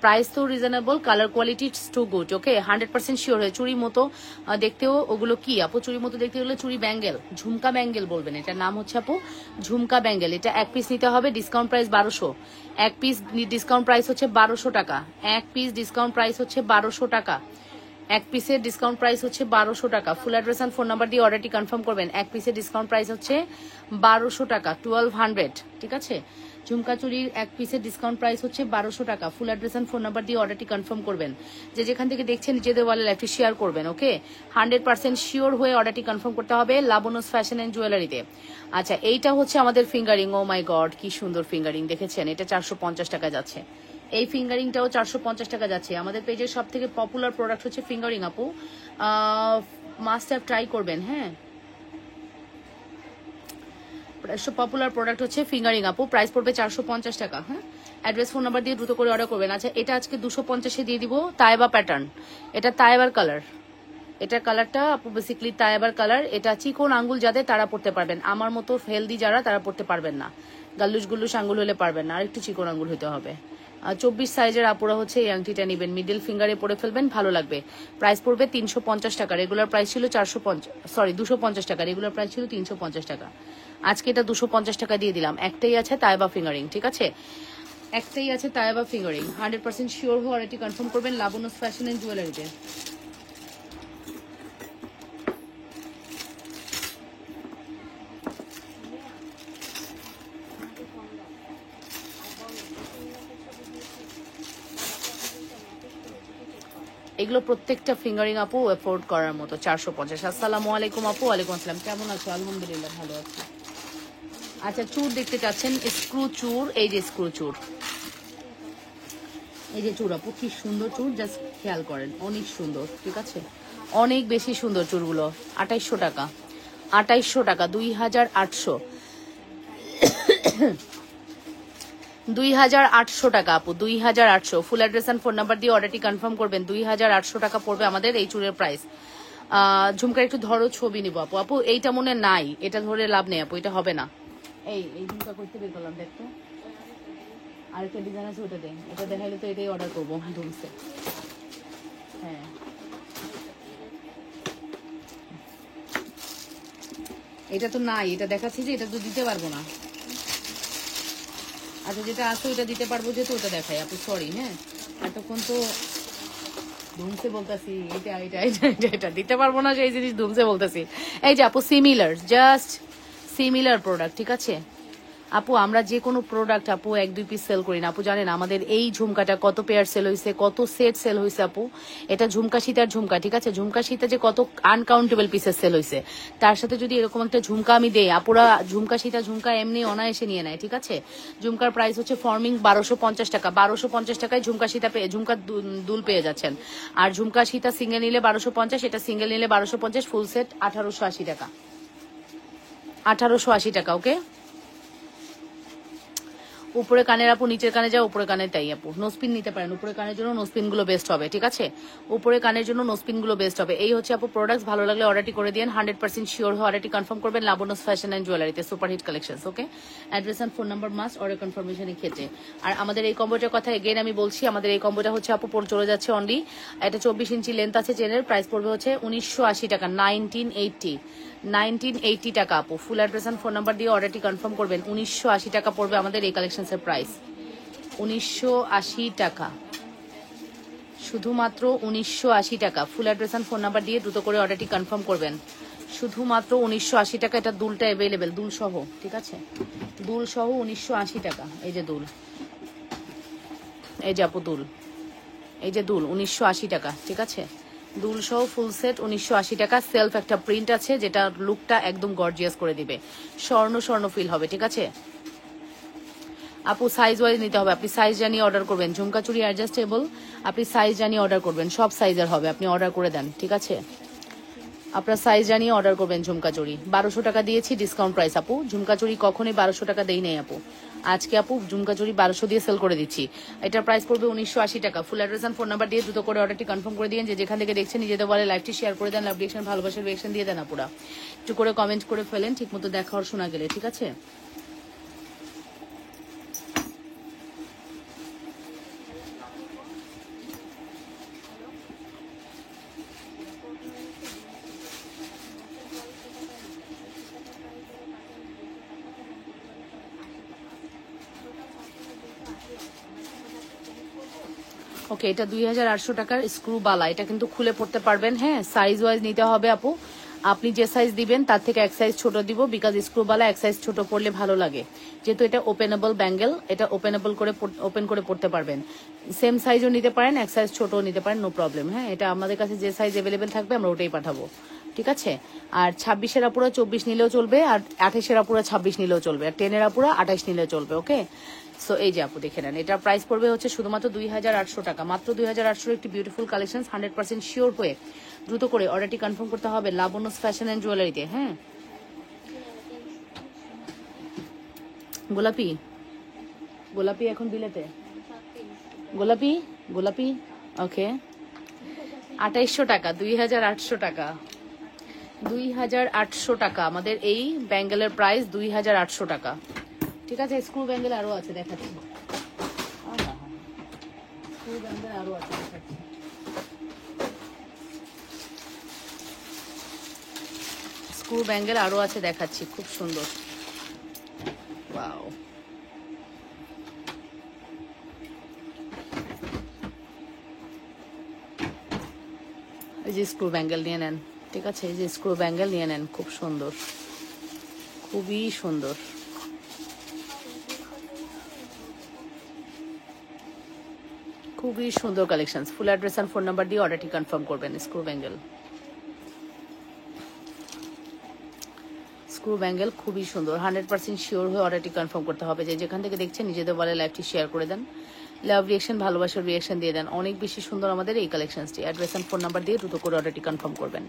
প্রাইস তো reasonable, colour quality too good. Okay, 100% sure হয়ে চুরি মতো দেখতেও। ওগুলো কি আপু? চুরি মতো দেখতে হলে চুরি ব্যাঙ্গেল, ঝুমকা ব্যাঙ্গেল বলবেন। এটার নাম হচ্ছে আপু ঝুমকা ব্যাঙ্গেল। এটা এক পিস নিতে হবে, ডিসকাউন্ট প্রাইস 1200। এক পিস ডিসকাউন্ট প্রাইস হচ্ছে 1200 টাকা। এক পিস ডিসকাউন্ট প্রাইস হচ্ছে 1200 টাকা। এক পিসের ডিসকাউন্ট প্রাইস হচ্ছে 1200 টাকা। Full address and phone number দিয়ে অর্ডারটি কনফার্ম করবেন। এক পিসের ডিসকাউন্ট প্রাইস হচ্ছে 1200 টাকা, 1200, ঠিক আছে। ঝুমকা চুরির এক পিসের ডিসকাউন্ট প্রাইস হচ্ছে 1200 টাকা। Full address and phone number দিয়ে অর্ডারটি কনফার্ম করবেন। যে যেখান থেকে দেখছেন নিজেদের ওয়ালে লাইভটি শেয়ার করবেন, ওকে। 100% শিওর হয়ে অর্ডারটি কনফার্ম করতে হবে লাবণ্যস ফ্যাশন অ্যান্ড জুয়েলারিতে। আচ্ছা, এইটা হচ্ছে আমাদের ফিঙ্গারিং। ও মাই গড, কি সুন্দর ফিঙ্গারিং, দেখেছেন? এটা 450 টাকা যাচ্ছে। এই ফিঙ্গারিংটাও 450 টাকা যাচ্ছে। আমাদের পেজের সব থেকে পপুলার প্রোডাক্ট হচ্ছে ফিঙ্গারিং আপু, মাস্ট হ্যাভ ট্রাই করবেন। হ্যাঁ, পপুলার প্রোডাক্ট হচ্ছে ফিঙ্গারিং আপু, প্রাইস পড়বে 450 টাকা। হ্যাঁ, অ্যাড্রেস ফোন নাম্বার দিয়ে দ্রুত করে অর্ডার করবেন। আচ্ছা, এটা আজকে 250-এ দিয়ে দিব, তাইবা প্যাটার্ন। এটা তাইবার কালার, এটা কালারটা আপু বেসিক্যালি তাইবার কালার। এটা চিকন আঙ্গুল যাদের তারা পড়তে পারবেন, আমার মতো হেলদি যারা তারা পড়তে পারবেন না, গাল্লুস গুল্লুস আঙ্গুল হলে পারবেন না, আর একটু চিকন আঙ্গুল হতে হবে। 24 সাইজের আপুরা হচ্ছে এই আংটিটা নেবেন, মিডল ফিঙ্গারে পরে ফেলবেন, ভালো লাগবে। প্রাইস পড়বে 350 টাকা, রেগুলার প্রাইস ছিল 250 টাকা, রেগুলার প্রাইস ছিল 350 টাকা। আজকে এটা 250 টাকা দিয়ে দিলাম। একটাই আছে তাইবা ফিঙ্গারিং, ঠিক আছে, একটাই আছে তাইবা ফিঙ্গারিং। 100% শিওর হয়ে অর্ডারটি কনফার্ম করবেন লাবণ্যস ফ্যাশন এন্ড জুয়েলারিতে। এগুলো প্রত্যেকটা ফিঙ্গারিং আপু এফোর্ড করার মতো। 450। আসসালামু আলাইকুম আপু। ওয়ালাইকুম আসসালাম, কেমন আছো? আলহামদুলিল্লাহ ভালো আছি। আচ্ছা, চুর দেখতে চাচ্ছেন? স্ক্রু চুর, এই যে স্ক্রু চুর, এই যে চুর আপু, কি সুন্দর চুর, জাস্ট খেয়াল করেন, অনেক সুন্দর, ঠিক আছে, অনেক বেশি সুন্দর চুরগুলো। 2800 টাকা, 2800 টাকা, 2800, 2800 টাকা আপু, 2800। ফুল অ্যাড্রেস অ্যান্ড ফোন নাম্বার দিয়ে অর্ডারটি কনফার্ম করবেন। 2800 টাকা পড়বে আমাদের এই চুরের প্রাইস। ঝুমকার একটু ধরো, ছবি নিবো আপু। আপু এইটা মনে নাই, এটা ধরে লাভ নেই আপু, এটা হবে না। এই এই ঝুমকা করতে বের করলাম, দেখতো আরেকটা ডিজাইন আছে, ওটা দেন, এটা দেখাইলে তো এটাই অর্ডার করবো ধুমসে। হ্যাঁ, এটা তো নাই, এটা দেখাচ্ছি যে এটা তো দিতে পারবো না। আচ্ছা, যেটা আছে ওইটা দিতে পারবো, যেহেতু ওটা দেখাই আপু, সরি। হ্যাঁ, এতক্ষণ তো ধুমসে বলতেছি, এটা এটা এটা এটা এটা দিতে পারবো না, সেই জিনিস ধুমসে বলতেছি। এই যে আপু, সিমিলার, জাস্ট সিমিলার প্রোডাক্ট, ঠিক আছে আপু। আমরা যে কোনো প্রোডাক্ট আপু 1-2 পিস সেল করি না আপু, জানেন আমাদের এই ঝুমকাটা কত পেয়ার সেল হয়েছে, কত সেট সেল হয়েছে আপু। এটা ঝুমকা সীতার ঝুমকা, ঠিক আছে, ঝুমকা সীতা যে কত আনকাউন্টেবল পিসেস সেল হয়েছে, তার সাথে যদি এরকম একটা ঝুমকা আমি দেই, আপুরা ঝুমকা সীতা ঝুমকা এমনি অনায়াসে নিয়ে নেয়, ঠিক আছে। ঝুমকার প্রাইস হচ্ছে ফর্মিং 1250 টাকা, 1250 টাকায় ঝুমকা সীতা ঝুমকা দুল পেয়ে যাচ্ছেন। আর ঝুমকা সীতা সিঙ্গেল নিলে 1250, এটা সিঙ্গেল নিলে 1250, ফুল সেট 1880 টাকা, 1880 টাকা, ওকে। উপরে কানের আপু, নিচের কানে যাও, উপরে কানে তাই আপু নোসপিন নিতে পারেন। উপরে কানের জন্য নোসপিন গুলো বেস্ট হবে, ঠিক আছে, উপরে কানের জন্য নোসপিন গুলো বেস্ট হবে। এই হচ্ছে আপু প্রোডাক্ট, ভালো লাগলে অর্ডারটি করে দিন। 100% শিওর হয়ে অর্ডারটি কনফার্ম করবেন লাবণ্যস ফ্যাশন এন্ড জুয়েলারিতে, super hit collection, okay. Address and phone number must, order কনফার্মেশনের ক্ষেত্রে। আর আমাদের এই কম্বোটার কথা এগেন আমি বলছি, আমাদের এই কম্বোটা হচ্ছে আপু চলে যাচ্ছে অনলি, এটা 24 ইঞ্চি লেন্থ আছে চেনের, প্রাইস পড়বে হচ্ছে 1980 টাকা, 1980 টাকা আপু। Full address and phone number দিয়ে অর্ডারটি কনফার্ম করবেন। 1980 টাকা পড়বে আমাদের এই কালেকশনসের প্রাইস, 1980 টাকা, শুধুমাত্র 1980 টাকা। Full address and phone number দিয়ে দ্রুত করে অর্ডারটি কনফার্ম করবেন, শুধুমাত্র 1980 টাকা। এটা দুলটা অ্যাভেলেবেল, দুল সহ, ঠিক আছে, দুল সহ 1980 টাকা। এই যে দুল, এই যে আপু দুল, এই যে দুল 1980 টাকা, ঠিক আছে, দুল সহ ফুল সেট 1980 টাকা। সেলফ একটা প্রিন্ট আছে যেটা লুকটা একদম গর্জিয়াস করে দিবে, স্বর্ণ স্বর্ণ ফিল হবে, ঠিক আছে আপু। সাইজ ওয়াইজ নিতে হবে, আপনি সাইজ জানিয়ে অর্ডার করবেন। ঝুমকা চুড়ি অ্যাডজাস্টেবল, আপনি সাইজ জানিয়ে অর্ডার করবেন, সব সাইজের হবে, আপনি অর্ডার করে দেন, ঠিক আছে, আপনার সাইজ জানিয়ে অর্ডার করবেন। ঝুমকা চুড়ি 1200 টাকা দিয়েছি ডিসকাউন্ট প্রাইস আপু। ঝুমকা চুড়ি কখনোই 1200 টাকা দেই নাই আপু, আজকে আপু ঝুমকা চুড়ি 1200 দিয়ে সেল করে দিচ্ছি। এটার প্রাইস পড়বে 1980 টাকা। Full address and phone number দিয়ে দ্রুত করে অর্ডারটি কনফার্ম করে দিন। যে যেখান থেকে দেখছেন নিজেদের বলে লাইভটি শেয়ার করে দেন, লাভ রিয়েকশন ভালোবাসার রিয়েকশন দিয়ে দেন আপুরা, একটু করে কমেন্ট করে ফেলেন, ঠিক মতো দেখা আর শোনা গেলে, ঠিক আছে। ওকে, এটা 2800 টাকার স্ক্রু বালা। এটা কিন্তু খুলে পড়তে পারবেন। হ্যাঁ, সাইজ ওয়াইজ নিতে হবে আপু। আপনি যে সাইজ দিবেন তার থেকে এক সাইজ ছোট দিব, বিকজ স্ক্রু বালা এক সাইজ ছোট পড়লে ভালো লাগে। যেহেতু এটা ওপেনেবল ব্যাঙ্গেল, এটা ওপেনেবল করে ওপেন করে পড়তে পারবেন। সেম সাইজও নিতে পারেন, এক সাইজ ছোটও নিতে পারেন, নো প্রবলেম। হ্যাঁ, এটা আমাদের কাছে যে সাইজ অ্যাভেলেবেল থাকবে আমরা ওটাই পাঠাবো, ঠিক আছে। আর 26-এর আপুরা 24 নিলেও চলবে, আর 28-এর আপুরা 26 নিলেও চলবে, আর 10-এর আপুরা 28 নিলেও চলবে। ওকে, সো এই যে আপু দেখে নেন, এটার প্রাইস পড়বে হচ্ছে শুধুমাত্র 2800 টাকা। মাত্র 2800 একটি বিউটিফুল কালেকশন। 100% শিওর হয়ে দ্রুত করে অর্ডারটি কনফার্ম করতে হবে লাবণ্য ফ্যাশন অ্যান্ড জুয়েলারিতে। হ্যাঁ, গোলাপি গোলাপি এখন বিলেতে গোলাপি গোলাপি। ওকে, 2800 টাকা, 2800 টাকা, 2800 টাকা আমাদের এই ব্যাঙ্গেলের প্রাইস, 2800 টাকা, ঠিক আছে। স্ক্রু ব্যাঙ্গেল আরো আছে দেখাচ্ছি, স্ক্রু ব্যাঙ্গেল আরো আছে দেখাচ্ছি। স্ক্রু ব্যাঙ্গেল আরো আছে দেখাচ্ছি, খুব সুন্দর। ওয়াও, এই যে স্ক্রু ব্যাঙ্গেল নিয়ে নেন, ঠিক আছে। এই যে স্ক্রু ব্যাঙ্গেল নিয়ে নেন, খুব সুন্দর, খুবই সুন্দর। খুবই সুন্দর কালেকশন। ফুল অ্যাড্রেস আর ফোন নাম্বার দিয়ে অর্ডারটি কনফার্ম করবেন। স্ক্রু ব্যাঙ্গেল, স্ক্রু ব্যাঙ্গেল খুবই সুন্দর। 100% শিওর হয়ে অর্ডারটি কনফার্ম করতে হবে। যে যেখান থেকে দেখছেন নিজেদের বলে লাইভটি শেয়ার করে দেন, লাভ রিয়েকশন, ভালোবাসার রিয়েকশন দিয়ে দেন। অনেক বেশি সুন্দর আমাদের এই কালেকশনটি। অ্যাড্রেস আর ফোন নাম্বার দিয়ে দ্রুত করে অর্ডারটি কনফার্ম করবেন।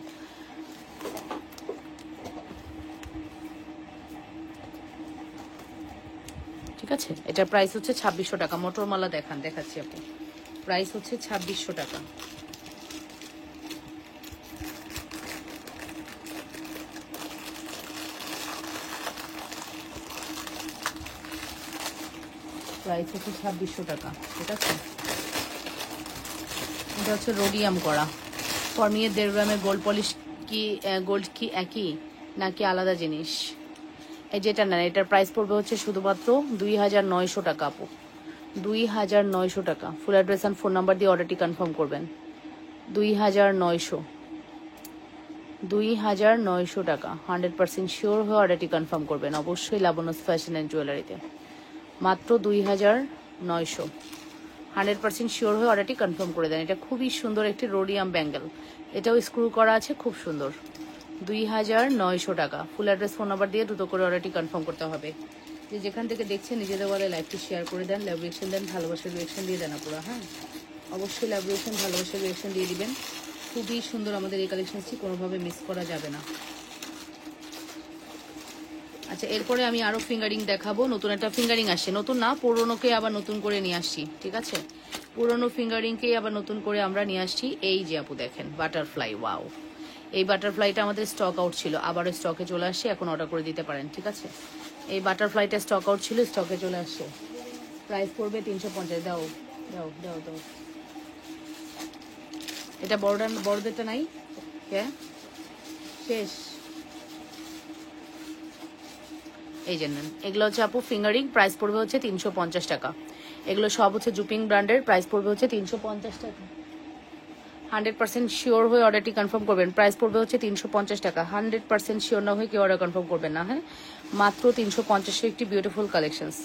ঠিক আছে, এটার প্রাইস হচ্ছে 2600 টাকা। মোটরমালা দেখাচ্ছি আপনি, প্রাইস হচ্ছে 2600 টাকা। প্রাইস হচ্ছে 2600 টাকা, ঠিক আছে। এটা হচ্ছে রোডিয়াম করা ফর্মিয়ে 1.5 গ্রামের গোল্ড পলিশ। কি গোল্ড কি একই নাকি আলাদা জিনিস? এই যেটা নেন এটার প্রাইস পড়বে হচ্ছে শুধুমাত্র 2900 টাকা আপু, 2900 টাকা। Full address and phone number দিয়ে অর্ডারটি কনফার্ম করবেন। 2900 টাকা। 100% শিওর হয়ে অর্ডারটি কনফার্ম করবেন অবশ্যই লাবণ্য ফ্যাশন অ্যান্ড জুয়েলারিতে। মাত্র 2900। 100% শিওর হয়ে অর্ডারটি কনফার্ম করে দেন। এটা খুবই সুন্দর একটি রোডিয়াম ব্যাঙ্গেল, এটাও স্ক্রু করা আছে, খুব সুন্দর। 2900 টাকা। ফুল অ্যাড্রেস ফোন নাম্বার দিয়ে দ্রুত করে অর্ডারটি কনফার্ম করতে হবে। যে যেখান থেকে দেখছেন নিজেদের বলে লাইভটি শেয়ার করে দেন, লাভ রিয়েকশন দেন, ভালোবাসার রিয়েকশন দিয়ে দেন পুরো। হ্যাঁ, অবশ্যই লাভ রিয়েকশন, ভালোবাসার রিয়েকশন দিয়ে দিবেন। খুবই সুন্দর আমাদের এই কালেকশনটি, কোনোভাবে মিস করা যাবে না। আচ্ছা, এরপরে আমি আরো ফিঙ্গারিং দেখাবো। নতুন একটা ফিঙ্গারিং আসছে, নতুন না, পুরোনোকে আবার নতুন করে নিয়ে আসছি, ঠিক আছে। পুরোনো ফিঙ্গারিংকেই আবার নতুন করে আমরা নিয়ে আসছি। এই যে আপু দেখেন বাটারফ্লাই, ওয়াও। এই বাটারফ্লাইটা আমাদের স্টক আউট ছিল, আবারও স্টকে চলে আসছে, এখন অর্ডার করে দিতে পারেন, ঠিক আছে। এই বাটারফ্লাইটা স্টক আউট ছিল, স্টকে চলে আসছে। প্রাইস পড়বে 350। দাও দাও দাও দাও। এটা বড়দেরটা নাই, হ্যাঁ শেষ। এই যে নেন, এগুলো হচ্ছে আপু ফিঙ্গারিং, প্রাইস পড়বে হচ্ছে 350 টাকা। এগুলো সব হচ্ছে জুপিং ব্র্যান্ডের, প্রাইস পড়বে হচ্ছে 350 টাকা। 100% শিওর হয়ে অর্ডারটি কনফার্ম করবেন। প্রাইস পড়বে হচ্ছে 350 টাকা। 100% শিওর না হয়ে কেউ অর্ডার কনফার্ম করবেন না। হ্যাঁ, মাত্র 350 একটি বিউটিফুল কালেকশনস।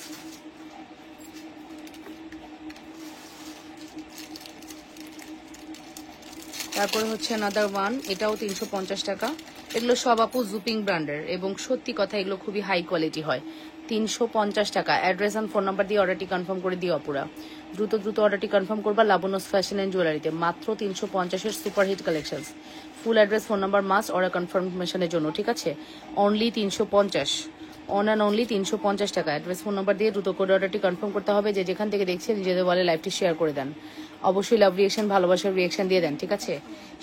তারপরে হচ্ছে আনাদার ওয়ান, এটাও 350 টাকা। এগুলো সব আপু জুপিং ব্র্যান্ডের এবং সত্যি কথা এগুলো খুবই হাই কোয়ালিটি হয়। 350 টাকা। অ্যাড্রেস অ্যান্ড ফোন নাম্বার দিয়ে অর্ডারটি কনফার্ম করে দিও অপুরা। দ্রুত অর্ডারটি কনফার্ম করবা লাবণ্য ফ্যাশন অ্যান্ড জুয়েলারিতে। মাত্র 350-এর superhit collections. Full address phone number must order কনফার্মেশনের জন্য, ঠিক আছে। অনলি 350, অন অ্যান্ড অনলি 350 টাকা। অ্যাড্রেস ফোন নাম্বার দিয়ে দ্রুত করে অর্ডারটি কনফার্ম করতে হবে। যে যেখান থেকে দেখছেন নিজেদের বলে লাইভটি শেয়ার করে দেন। অবশ্যই লাভ রিয়েকশন, ভালোবাসার রিয়েকশন দিয়ে দেন, ঠিক আছে।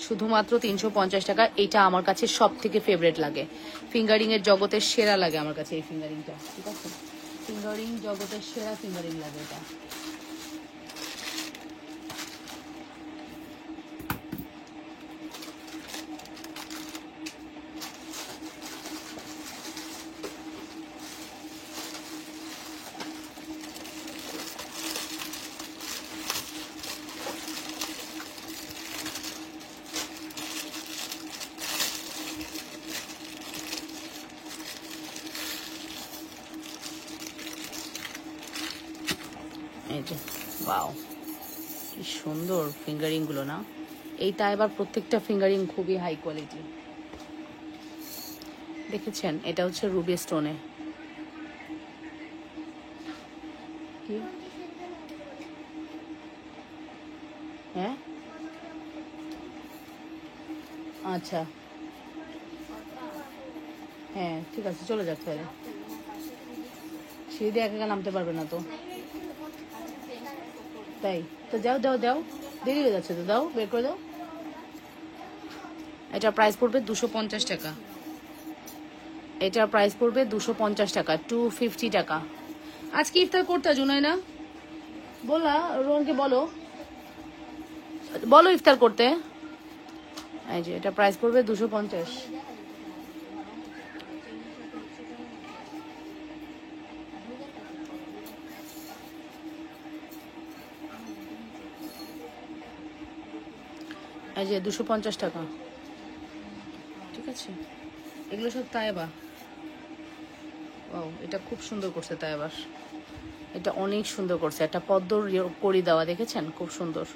শুধুমাত্র 350 টাকা। এইটা আমার কাছে সব থেকে ফেভারিট লাগে, ফিঙ্গারিং এর জগতের সেরা লাগে আমার কাছে এই ফিঙ্গারিংটা, ঠিক আছে। ফিঙ্গারিং জগতের সেরা ফিঙ্গারিং লাগে এটা। এই যে ওয়াও, কি সুন্দর ফিঙ্গারিং গুলো না। এইটা এবার প্রত্যেকটা ফিঙ্গারিং খুবই হাই কোয়ালিটি। দেখেছেন, এটা হচ্ছে রুবি স্টোনে। কি হ্যাঁ আচ্ছা, হ্যাঁ ঠিক আছে, চলে যাক তাহলে। সিঁড়ি দিয়ে একা একা নামতে পারবে না তো। তাই তো, যাও দাও দাও, দেরি হয়ে যাচ্ছে তো, দাও বের করে দাও। এটার প্রাইস পড়বে 250 টাকা। এটার প্রাইস পড়বে 250 টাকা, 250 টাকা। আজকে ইফতার করতে জুনাই না বললা, রোহনকে বলো বলো ইফতার করতে। এই যে এটা প্রাইস পড়বে 250। এই যে 250 টাকা, ঠিক আছে। এগুলো সব তায়েবা। ও, এটা খুব সুন্দর করছে তায়েবার, এটা অনেক সুন্দর করছে। একটা পদ্মর কড়ি দেওয়া, দেখেছেন, খুব সুন্দর।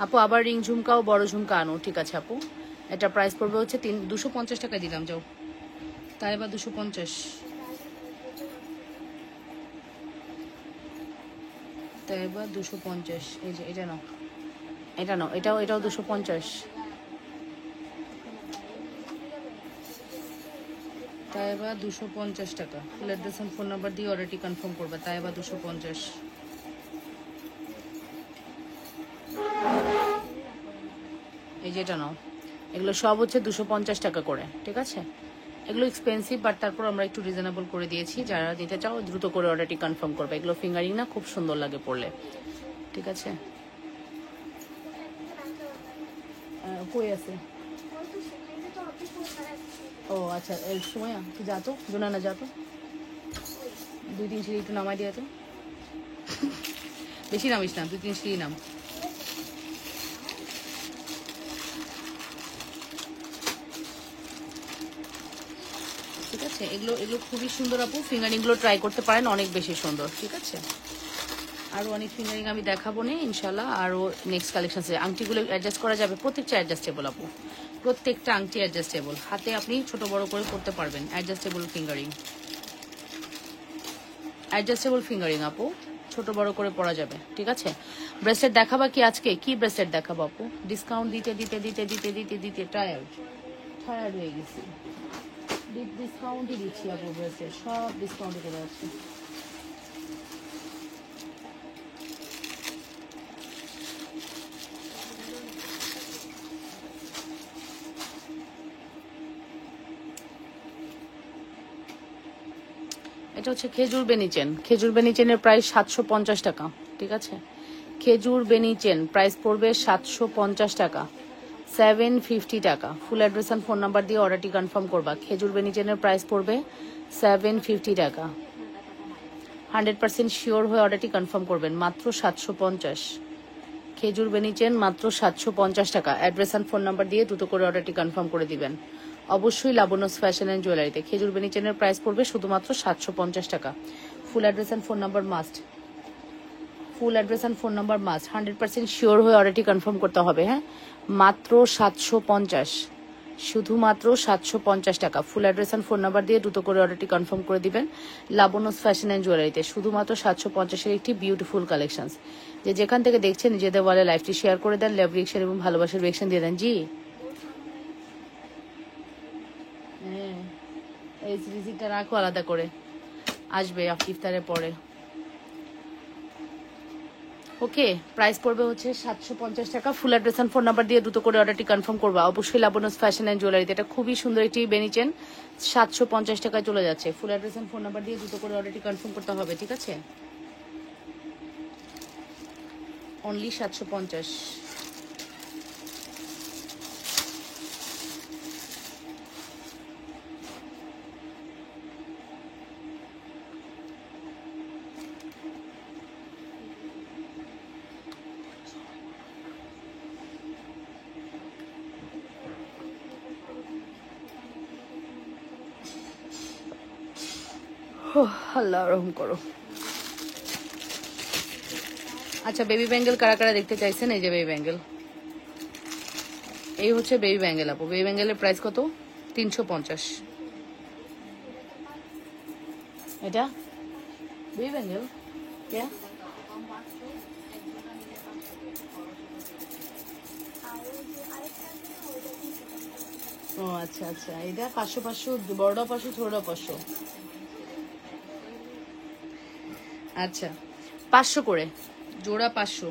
আপু আবার রিং ঝুমকাও বড় ঝুমকা আনো, ঠিক আছে আপু। এটা প্রাইস পড়বে হচ্ছে 250 টাকা দিলাম, যাও। তায়েবা 250, তায়েবা 250। এই যে এটা নাও, এটা নাও, এটাও 250। তাইবা 250 টাকা। ফুল অ্যাড্রেস আর ফোন নাম্বার দিয়ে অর্ডারটি কনফার্ম করবে। তাইবা 250। এই যে এটা নাও, এগুলো সব হচ্ছে 250 টাকা করে, ঠিক আছে। এগুলো এক্সপেন্সিভ, বাট তারপর আমরা একটু রিজনেবল করে দিয়েছি। যারা নিতে চাও দ্রুত করে অর্ডারটি কনফার্ম করবে। এগুলো ফিঙ্গারিং না, খুব সুন্দর লাগে পরলে, ঠিক আছে। কই আছে? ও আচ্ছা, এর সময় তুই যা তো, জোনানা যা তো, 2-3 সিঁড়ি একটু নামাই দিয়ে তো। বেশি নামিস না, 2-3 সিঁড়ি নাম। ঠিক আছে, এগুলো এগুলো খুবই সুন্দর আপু। ফিঙ্গারিংগুলো ট্রাই করতে পারেন, অনেক বেশি সুন্দর, ঠিক আছে। আরও অনেক ফিঙ্গারিং আমি দেখাবো না ইনশাল্লাহ। আরও নেক্সট কালেকশন আছে। আংটিগুলো অ্যাডজাস্ট করা যাবে, প্রত্যেকটা অ্যাডজাস্টেবল আপু, প্রত্যেকটা আংটি অ্যাডজাস্টেবল। হাতে আপনি ছোট বড় করে করতে পারবেন। অ্যাডজাস্টেবল ফিঙ্গারিং, অ্যাডজাস্টেবল ফিঙ্গারিং আপু, ছোট বড় করে পরা যাবে, ঠিক আছে। ব্রেসলেট দেখাবা কি আজকে? কি ব্রেসলেট দেখাবো আপু? ডিসকাউন্ট দিতে দিতে দিতে দিতে দিতে দিতে টায়ার্ড হয়ে গেছি। ডিসকাউন্টই দিচ্ছি আপু, ব্রেসলেট সব ডিসকাউন্টে চলে যাচ্ছে। এটা হচ্ছে খেজুর বেনি চেন। খেজুর বেনি চেনের প্রাইস 750 টাকা, ঠিক আছে। খেজুর বেনি চেন প্রাইস পড়বে 750 টাকা, 750 টাকা। ফুল অ্যাড্রেস আর ফোন নাম্বার দিয়ে অর্ডারটি কনফার্ম করবা। খেজুর বেনি চেনের প্রাইস পড়বে 750 টাকা। 100% শিওর হয়ে অর্ডারটি কনফার্ম করবেন, মাত্র 750। খেজুর বেনি চেন মাত্র 750 টাকা। অ্যাড্রেস আর ফোন নাম্বার দিয়ে দ্রুত করে অর্ডারটি কনফার্ম করে দিবেন। অবশ্যই লাবণ্যস ফ্যাশন অ্যান্ড জুয়েলারিতে। খেজুর বেনি চেনের প্রাইস পড়বে শুধুমাত্র 750 টাকা। Full address and phone number must, full address and phone number must. 100% sure হয়ে অর্ডারটি কনফার্ম করতে হবে, হ্যাঁ। মাত্র 750, শুধুমাত্র 750 টাকা। Full address and phone number দিয়ে দ্রুত করে অর্ডারটি কনফার্ম করে দিবেন লাবণ্যস ফ্যাশন অ্যান্ড জুয়েলারিতে। শুধুমাত্র 750-এর একটি বিউটিফুল কালেকশন। যে যেখান থেকে দেখছেন নিজেদের বলে লাইভটি শেয়ার করে দেন, লাভ রিয়েকশন এবং ভালোবাসার রিয়েকশন দিয়ে দেন। জি হ্যাঁ, এই রিসিপ্টটা রাখো আলাদা করে, আসবে ইফতারের পরে। ওকে, প্রাইস পড়বে হচ্ছে 750 টাকা। ফুল অ্যাড্রেস আর ফোন নাম্বার দিয়ে দ্রুত করে অর্ডারটি কনফার্ম করবা। অবশ্যই লাবণ্যস ফ্যাশন অ্যান্ড জুয়েলারিতে। এটা খুবই সুন্দর একটি বেনি চেন, 750 টাকায় চলে যাচ্ছে। ফুল অ্যাড্রেস আর ফোন নাম্বার দিয়ে দ্রুত করে অর্ডারটি কনফার্ম করতে হবে, ঠিক আছে। অনলি 750। আল্লাহ রহম করো। আচ্ছা, বেবি ব্যাঙ্গেল কারা কারা দেখতে চাইছেন? এই যে বেবি ব্যাঙ্গেল, এই হচ্ছে বেবি ব্যাঙ্গেল আপু। বেবি ব্যাঙ্গেলের প্রাইস কত? 350। এটা বেবি ব্যাঙ্গেল কে? ও আচ্ছা আচ্ছা, এটা 500 500, বড়টা 500, ছোটটা 500। আচ্ছা, 500 করে জোড়া, 500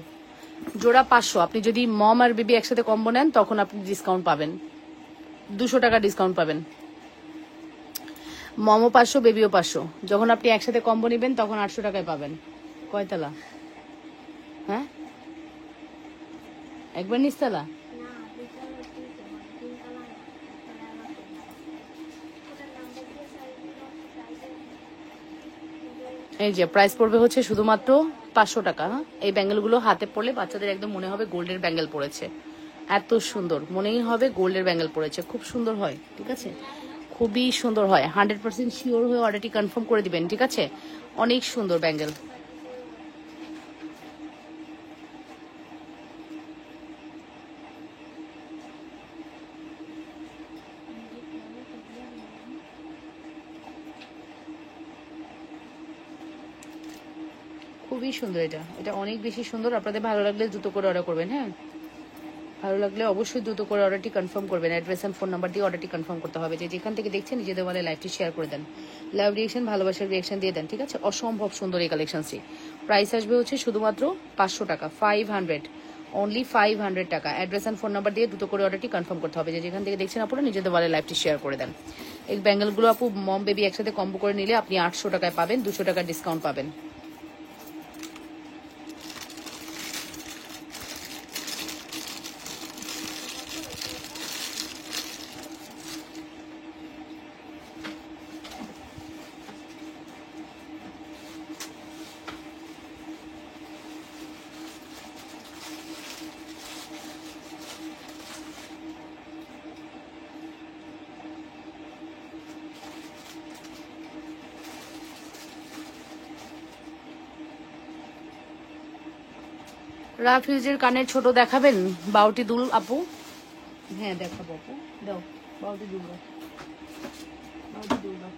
জোড়া 500। আপনি যদি মম আর বেবি একসাথে কম্বো নেন তখন আপনি ডিসকাউন্ট পাবেন, 200 টাকা ডিসকাউন্ট পাবেন। মমও 500, বেবিও 500। যখন আপনি একসাথে কম্বো নেবেন তখন 800 টাকায় পাবেন। কয়তলা? হ্যাঁ, একবার নিচতলা। এই যে প্রাইস পড়বে হচ্ছে শুধুমাত্র 500 টাকা। হ্যাঁ, এই ব্যাঙ্গেলগুলো হাতে পরলে বাচ্চাদের একদম মনে হবে গোল্ডের ব্যাঙ্গেল পড়েছে, এত সুন্দর মনেই হবে গোল্ডের ব্যাঙ্গেল পড়েছে। খুব সুন্দর হয়, ঠিক আছে, খুবই সুন্দর হয়। 100% শিওর হয়ে অর্ডারটি কনফার্ম করে দিবেন, ঠিক আছে। অনেক সুন্দর ব্যাঙ্গেল। খুবই সুন্দর, এটা এটা অনেক বেশি সুন্দর। আপনাদের ভালো লাগলে দ্রুত করে অর্ডার করবেন। হ্যাঁ, ভালো লাগলে অবশ্যই দ্রুত করে অর্ডারটি কনফার্ম করবেন। অ্যাড্রেস অ্যান্ড ফোন নাম্বার দিয়ে অর্ডারটি কনফার্ম করতে হবে। যে যেখান থেকে দেখছেন নিজেদের বলে লাইভটি শেয়ার করে দেন, লাভ রিয়েকশন, ভালোবাসার রিয়েকশন দিয়ে দেন, ঠিক আছে। অসম্ভব সুন্দর এই কালেকশনটি। প্রাইস আসবে হচ্ছে শুধুমাত্র 500 টাকা, 500, অনলি 500 টাকা। অ্যাড্রেস অ্যান্ড ফোন নাম্বার দিয়ে দ্রুত করে অর্ডারটি কনফার্ম করতে হবে। যে যেখান থেকে দেখছেন আপনারা নিজেদের বলে লাইভটি শেয়ার করে দেন। এই ব্যাঙ্গেলগুলো আপু মম বেবি একসাথে কম্বো করে নিলে আপনি 800 টাকায় পাবেন, 200 টাকা ডিসকাউন্ট পাবেন। রাফিউজের কানের ছোট দেখাবেন? বাউটি দুল আপু? হ্যাঁ দেখাবো আপু, দাও বাউটি দুল দাও, বাউটি দুল দাও।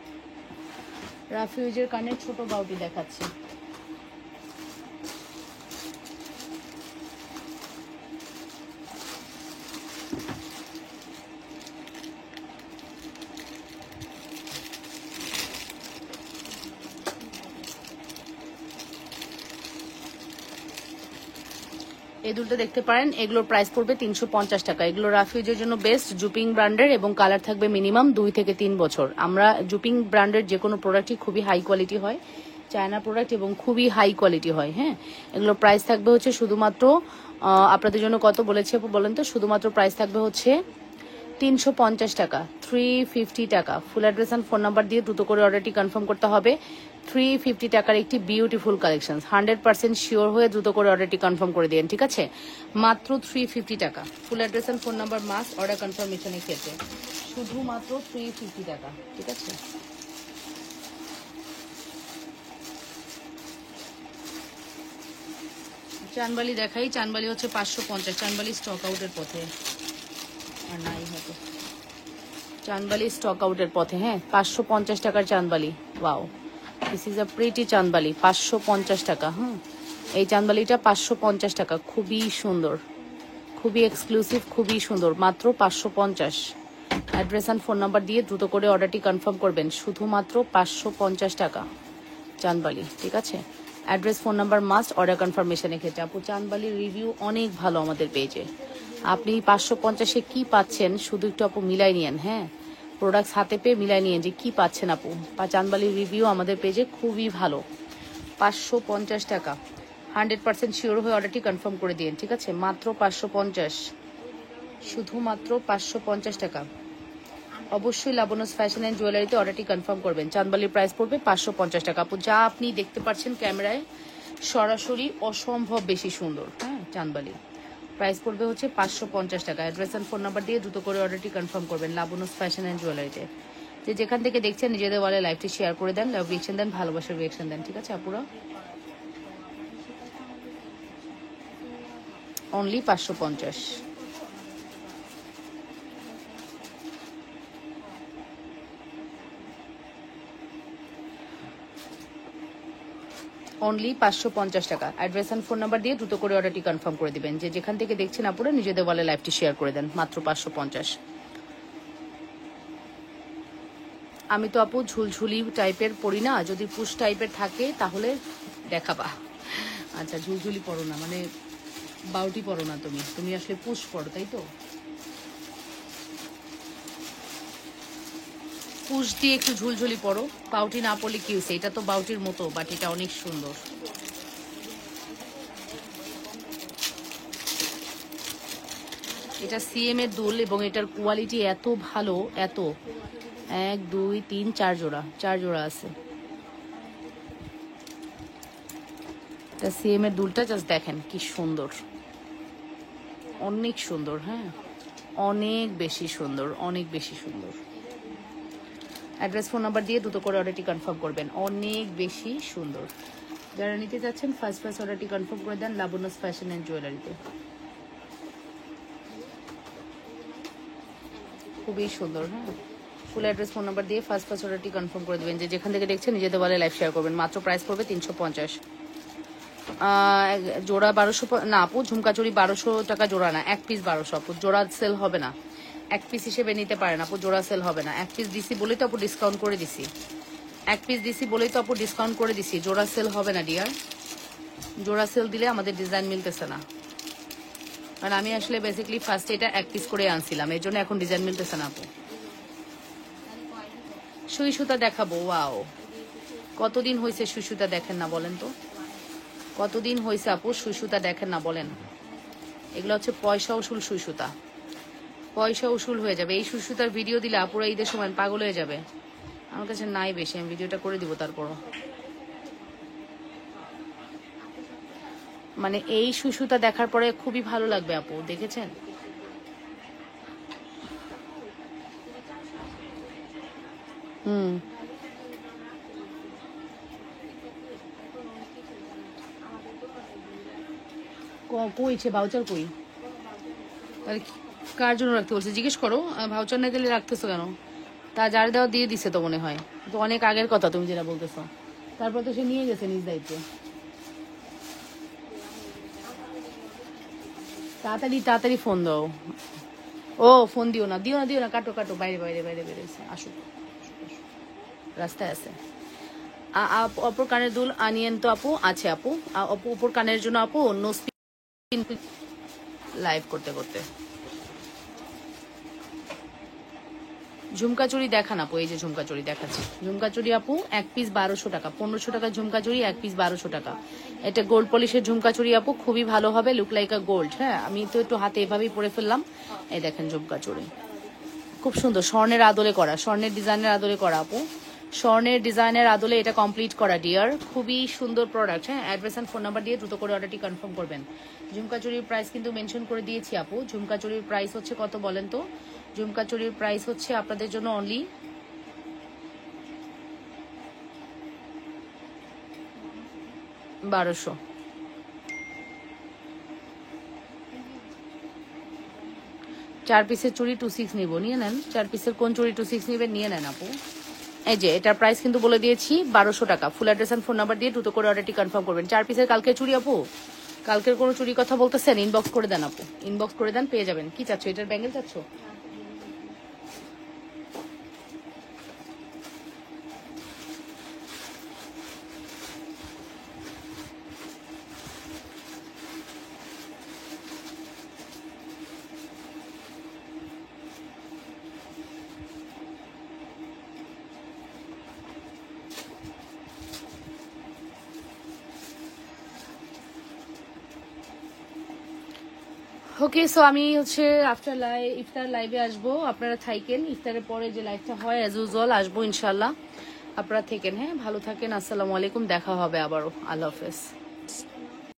রাফিউজের কানের ছোট বাউটি দেখাচ্ছি। এই দুলটা দেখতে পারেন, এগুলোর প্রাইস পড়বে 350 টাকা। এগুলো রাফিউজের জন্য বেস্ট, জুপিং ব্র্যান্ডের, এবং কালার থাকবে মিনিমাম 2 থেকে 3 বছর। আমরা জুপিং ব্র্যান্ডের যে কোনো প্রোডাক্টই খুবই হাই কোয়ালিটি হয়, চায়না প্রোডাক্ট, এবং খুবই হাই কোয়ালিটি হয়। হ্যাঁ, এগুলোর প্রাইস থাকবে হচ্ছে শুধুমাত্র আপনাদের জন্য কত বলেছে বলেন তো? শুধুমাত্র প্রাইস থাকবে হচ্ছে 350 টাকা, 350 টাকা। Full address and phone number দিয়ে দ্রুত করে অর্ডারটি কনফার্ম করতে হবে। 350 টাকার একটি বিউটিফুল কালেকশন, 100% শিওর হয়ে দ্রুত করে অর্ডারটি কনফার্ম করে দিন, ঠিক আছে। মাত্র 350 টাকা। Full address and phone number must order কনফার্মেশনের ক্ষেত্রে শুধুমাত্র 350 টাকা, ঠিক আছে। চানবালি দেখাই। চানবালি হচ্ছে 550। চানবালি স্টক আউটের পথে, আর নাই হয়তো। চানবালি স্টক আউটের পথে। হ্যাঁ, 550 টাকার চানবালি। Wow, this is a pretty chandbali, 550 টাকা। হ্যাঁ, এই চানবালিটা 550 টাকা, খুবই সুন্দর, খুবই এক্সক্লুসিভ, খুবই সুন্দর, মাত্র 550। অ্যাড্রেস অ্যান্ড ফোন নাম্বার দিয়ে দ্রুত করে অর্ডারটি কনফার্ম করবেন, শুধুমাত্র 550 টাকা চানবালি, ঠিক আছে। Address phone number must order কনফার্মেশনের ক্ষেত্রে। আপু চানবালির রিভিউ অনেক ভালো আমাদের পেজে। আপনি 550-এ কি পাচ্ছেন শুধু একটু আপু মিলাই নিয়েন। হ্যাঁ, প্রোডাক্টস হাতে পেয়ে মিলাই নিয়েন যে কি পাচ্ছেন আপু। চানবালির রিভিউ আমাদের পেজে খুবই ভালো। 550 টাকা, 100% শিওর হয়ে অর্ডারটি কনফার্ম করে দিন, ঠিক আছে। মাত্র 550, শুধুমাত্র 550 টাকা। অবশ্যই লাবণ্যস ফ্যাশন অ্যান্ড জুয়েলারিতে অর্ডারটি কনফার্ম করবেন। চানবালির প্রাইস পড়বে 550 টাকা। আপু যা আপনি দেখতে পাচ্ছেন ক্যামেরায় সরাসরি অসম্ভব বেশি সুন্দর। হ্যাঁ, চানবালি প্রাইস পড়বে হচ্ছে 550 টাকা। অ্যাড্রেস অ্যান্ড ফোন নাম্বার দিয়ে দ্রুত করে অর্ডারটি কনফার্ম করবেন লাবণ্যস ফ্যাশন অ্যান্ড জুয়েলারিতে। যে যেখান থেকে দেখছেন নিজেদের বলে লাইভটি শেয়ার করে দেন, লাভ রিয়েকশন দেন, ভালোবাসার রিয়েকশন দেন, ঠিক আছে আপুরা। অনলি 550। অনলি 550 টাকা। অ্যাড্রেস অ্যান্ড ফোন নাম্বার দিয়ে দ্রুত করে অর্ডারটি কনফার্ম করে দিবেন। যে যেখান থেকে দেখছেন আপুরা নিজেদের বলে লাইভটি শেয়ার করে দেন, মাত্র 550। আমি তো আপু ঝুলঝুলি টাইপের পরি না, যদি পুশ টাইপের থাকে তাহলে দেখাবা। আচ্ছা, ঝুলঝুলি পরো না মানে বাউটি পরো না, তুমি তুমি আসলে পুশ পরো, তাই তো? পুশ দিয়ে একটু ঝুলঝুলি পরো, বাউটি না পরলে কি হয়েছে? এটা তো বাউটির মতো, বাট এটা অনেক সুন্দর। এটা সিএম এর দুল এবং এটার কোয়ালিটি এত ভালো, এত 1 2 3 4 জোড়া, 4 জোড়া আছে। এটা সিএম এর দুলটা জাস্ট দেখেন কি সুন্দর, অনেক সুন্দর। হ্যাঁ, অনেক বেশি সুন্দর, অনেক বেশি সুন্দর। অ্যাড্রেস ফোন নাম্বার দিয়ে দ্রুত করে অর্ডারটি কনফার্ম করবেন, অনেক বেশি সুন্দর। যারা নিতে যাচ্ছেন ফার্স্ট অর্ডারটি কনফার্ম করে দেন লাবণ্যস ফ্যাশন অ্যান্ড জুয়েলারিতে। খুবই সুন্দর। হ্যাঁ, ফুল অ্যাড্রেস ফোন নাম্বার দিয়ে ফার্স্ট অর্ডারটি কনফার্ম করে দেবেন। যে যেখান থেকে দেখছেন নিজেদের বলে লাইভ শেয়ার করবেন। মাত্র প্রাইস পড়বে 350। জোড়া 1200 না আপু, ঝুমকাচুরি 1200 টাকা জোড়া না, এক পিস 1200 আপু। জোড়া সেল হবে না, এক পিস হিসেবে নিতে পারেন আপু, জোড়া সেল হবে না। এক পিস দিছি বলেই তো আপু ডিসকাউন্ট করে দিছি, এক পিস দিছি বলেই তো আপু ডিসকাউন্ট করে দিছি। জোড়া সেল হবে না ডিয়ার, জোড়া সেল দিলে আমাদের ডিজাইন মিলতেছে না। কারণ আমি আসলে বেসিক্যালি ফার্স্টে এটা এক পিস করে আনছিলাম, এর জন্য এখন ডিজাইন মিলতেছে না আপু। সুই সুতা দেখাবো, ওয়াও কতদিন হয়েছে সুই সুতা দেখেন না বলেন তো, কতদিন হয়েছে আপু সুই সুতা দেখেন না বলেন। এগুলো হচ্ছে পয়সা উসুল সুই সুতা, পয়সা উসুল হয়ে যাবে। এই সুই সুতার ভিডিও দিলে আপুরা ঈদের সময় পাগল হয়ে যাবে। আমার কাছে নাই বেশি, আমি ভিডিওটা করে দিব তারপরও। মানে এই সুই সুতা দেখার পরে খুবই ভালো লাগবে আপু, দেখেছেন? হুম, কইছে ভাউচার কই? তাহলে কার জন্য রাখতে বলছে জিজ্ঞেস করো, ভাউচার না দিলে রাখতেছো কেন? তা যার দেওয়া দিয়ে দিছে তো মনে হয়, তো অনেক আগের কথা তুমি যেটা বলতেছো। তারপর তো সে নিয়ে গেছে নিজ দায়িত্বে। তাড়াতাড়ি তাড়াতাড়ি ফোন দাও। ও ফোন দিও না, দিও না, দিও না, কাটো কাটো, বাইরে বাইরে বাইরে বেরিয়েছে, আসুক, রাস্তায় আছে। অপর কানের দুল আনিয়েন তো আপু, আছে আপু। আপু উপর কানের জন্য আপু নো স্পিন লাইভ করতে করতে। ঝুমকা চুড়ি দেখান আপু, এই যে ঝুমকা চুড়ি দেখাচ্ছি। ঝুমকা চুড়ি আপু এক পিস 1200 টাকা, 1500 টাকা ঝুমকা চুড়ি, এক পিস 1200 টাকা। এটা গোল্ড পলিশের ঝুমকা চুড়ি আপু, খুবই ভালো হবে, লুক লাইক আ গোল্ড। হ্যাঁ, আমি তো একটু হাতে এভাবেই পরে ফেললাম। এই দেখেন ঝুমকা চুড়ি খুব সুন্দর, স্বর্ণের আদলে করা, স্বর্ণের ডিজাইনের আদলে করা আপু, স্বর্ণের ডিজাইনের আদলে এটা কমপ্লিট করা ডিয়ার, খুবই সুন্দর প্রোডাক্ট। হ্যাঁ, অ্যাড্রেস অ্যান্ড ফোন নাম্বার দিয়ে দ্রুত করে অর্ডারটি কনফার্ম করবেন। ঝুমকা চুরির প্রাইস কিন্তু মেনশন করে দিয়েছি আপু। ঝুমকা চুরির প্রাইস হচ্ছে কত বলেন তো? ঝুমকা চুরির প্রাইস হচ্ছে আপনাদের জন্য অনলি 1200। চার পিসের চুড়ি 26 নিব, নিয়ে নেন। 4 পিসের কোন চুড়ি 26 নিবেন নিয়ে নেন আপু। এই যে এটার প্রাইস কিন্তু বলে দিয়েছি 1200 টাকা। Full address and phone number দিয়ে দ্রুত করে অর্ডারটি কনফার্ম করবেন। 4 পিসের কালকে চুড়ি আপু, কালকের কোনো চুড়ি কথা বলতেছেন ইনবক্স করে দেন আপু, ইনবক্স করে দেন, পেয়ে যাবেন। কি চাচ্ছ, এটার ব্যাঙ্গেল চাচ্ছ? ওকে, সো আমি হচ্ছে আফটার ইফতার লাইভে আসবো, আপনারা থাকেন। ইফতারের পরে যে লাইভটা হয় অ্যাজ ইউজুয়াল আসবো ইনশাল্লাহ। আপনারা থাকেন, হ্যাঁ ভালো থাকেন। আসসালামু আলাইকুম, দেখা হবে আবারও। আল্লাহ হাফেজ।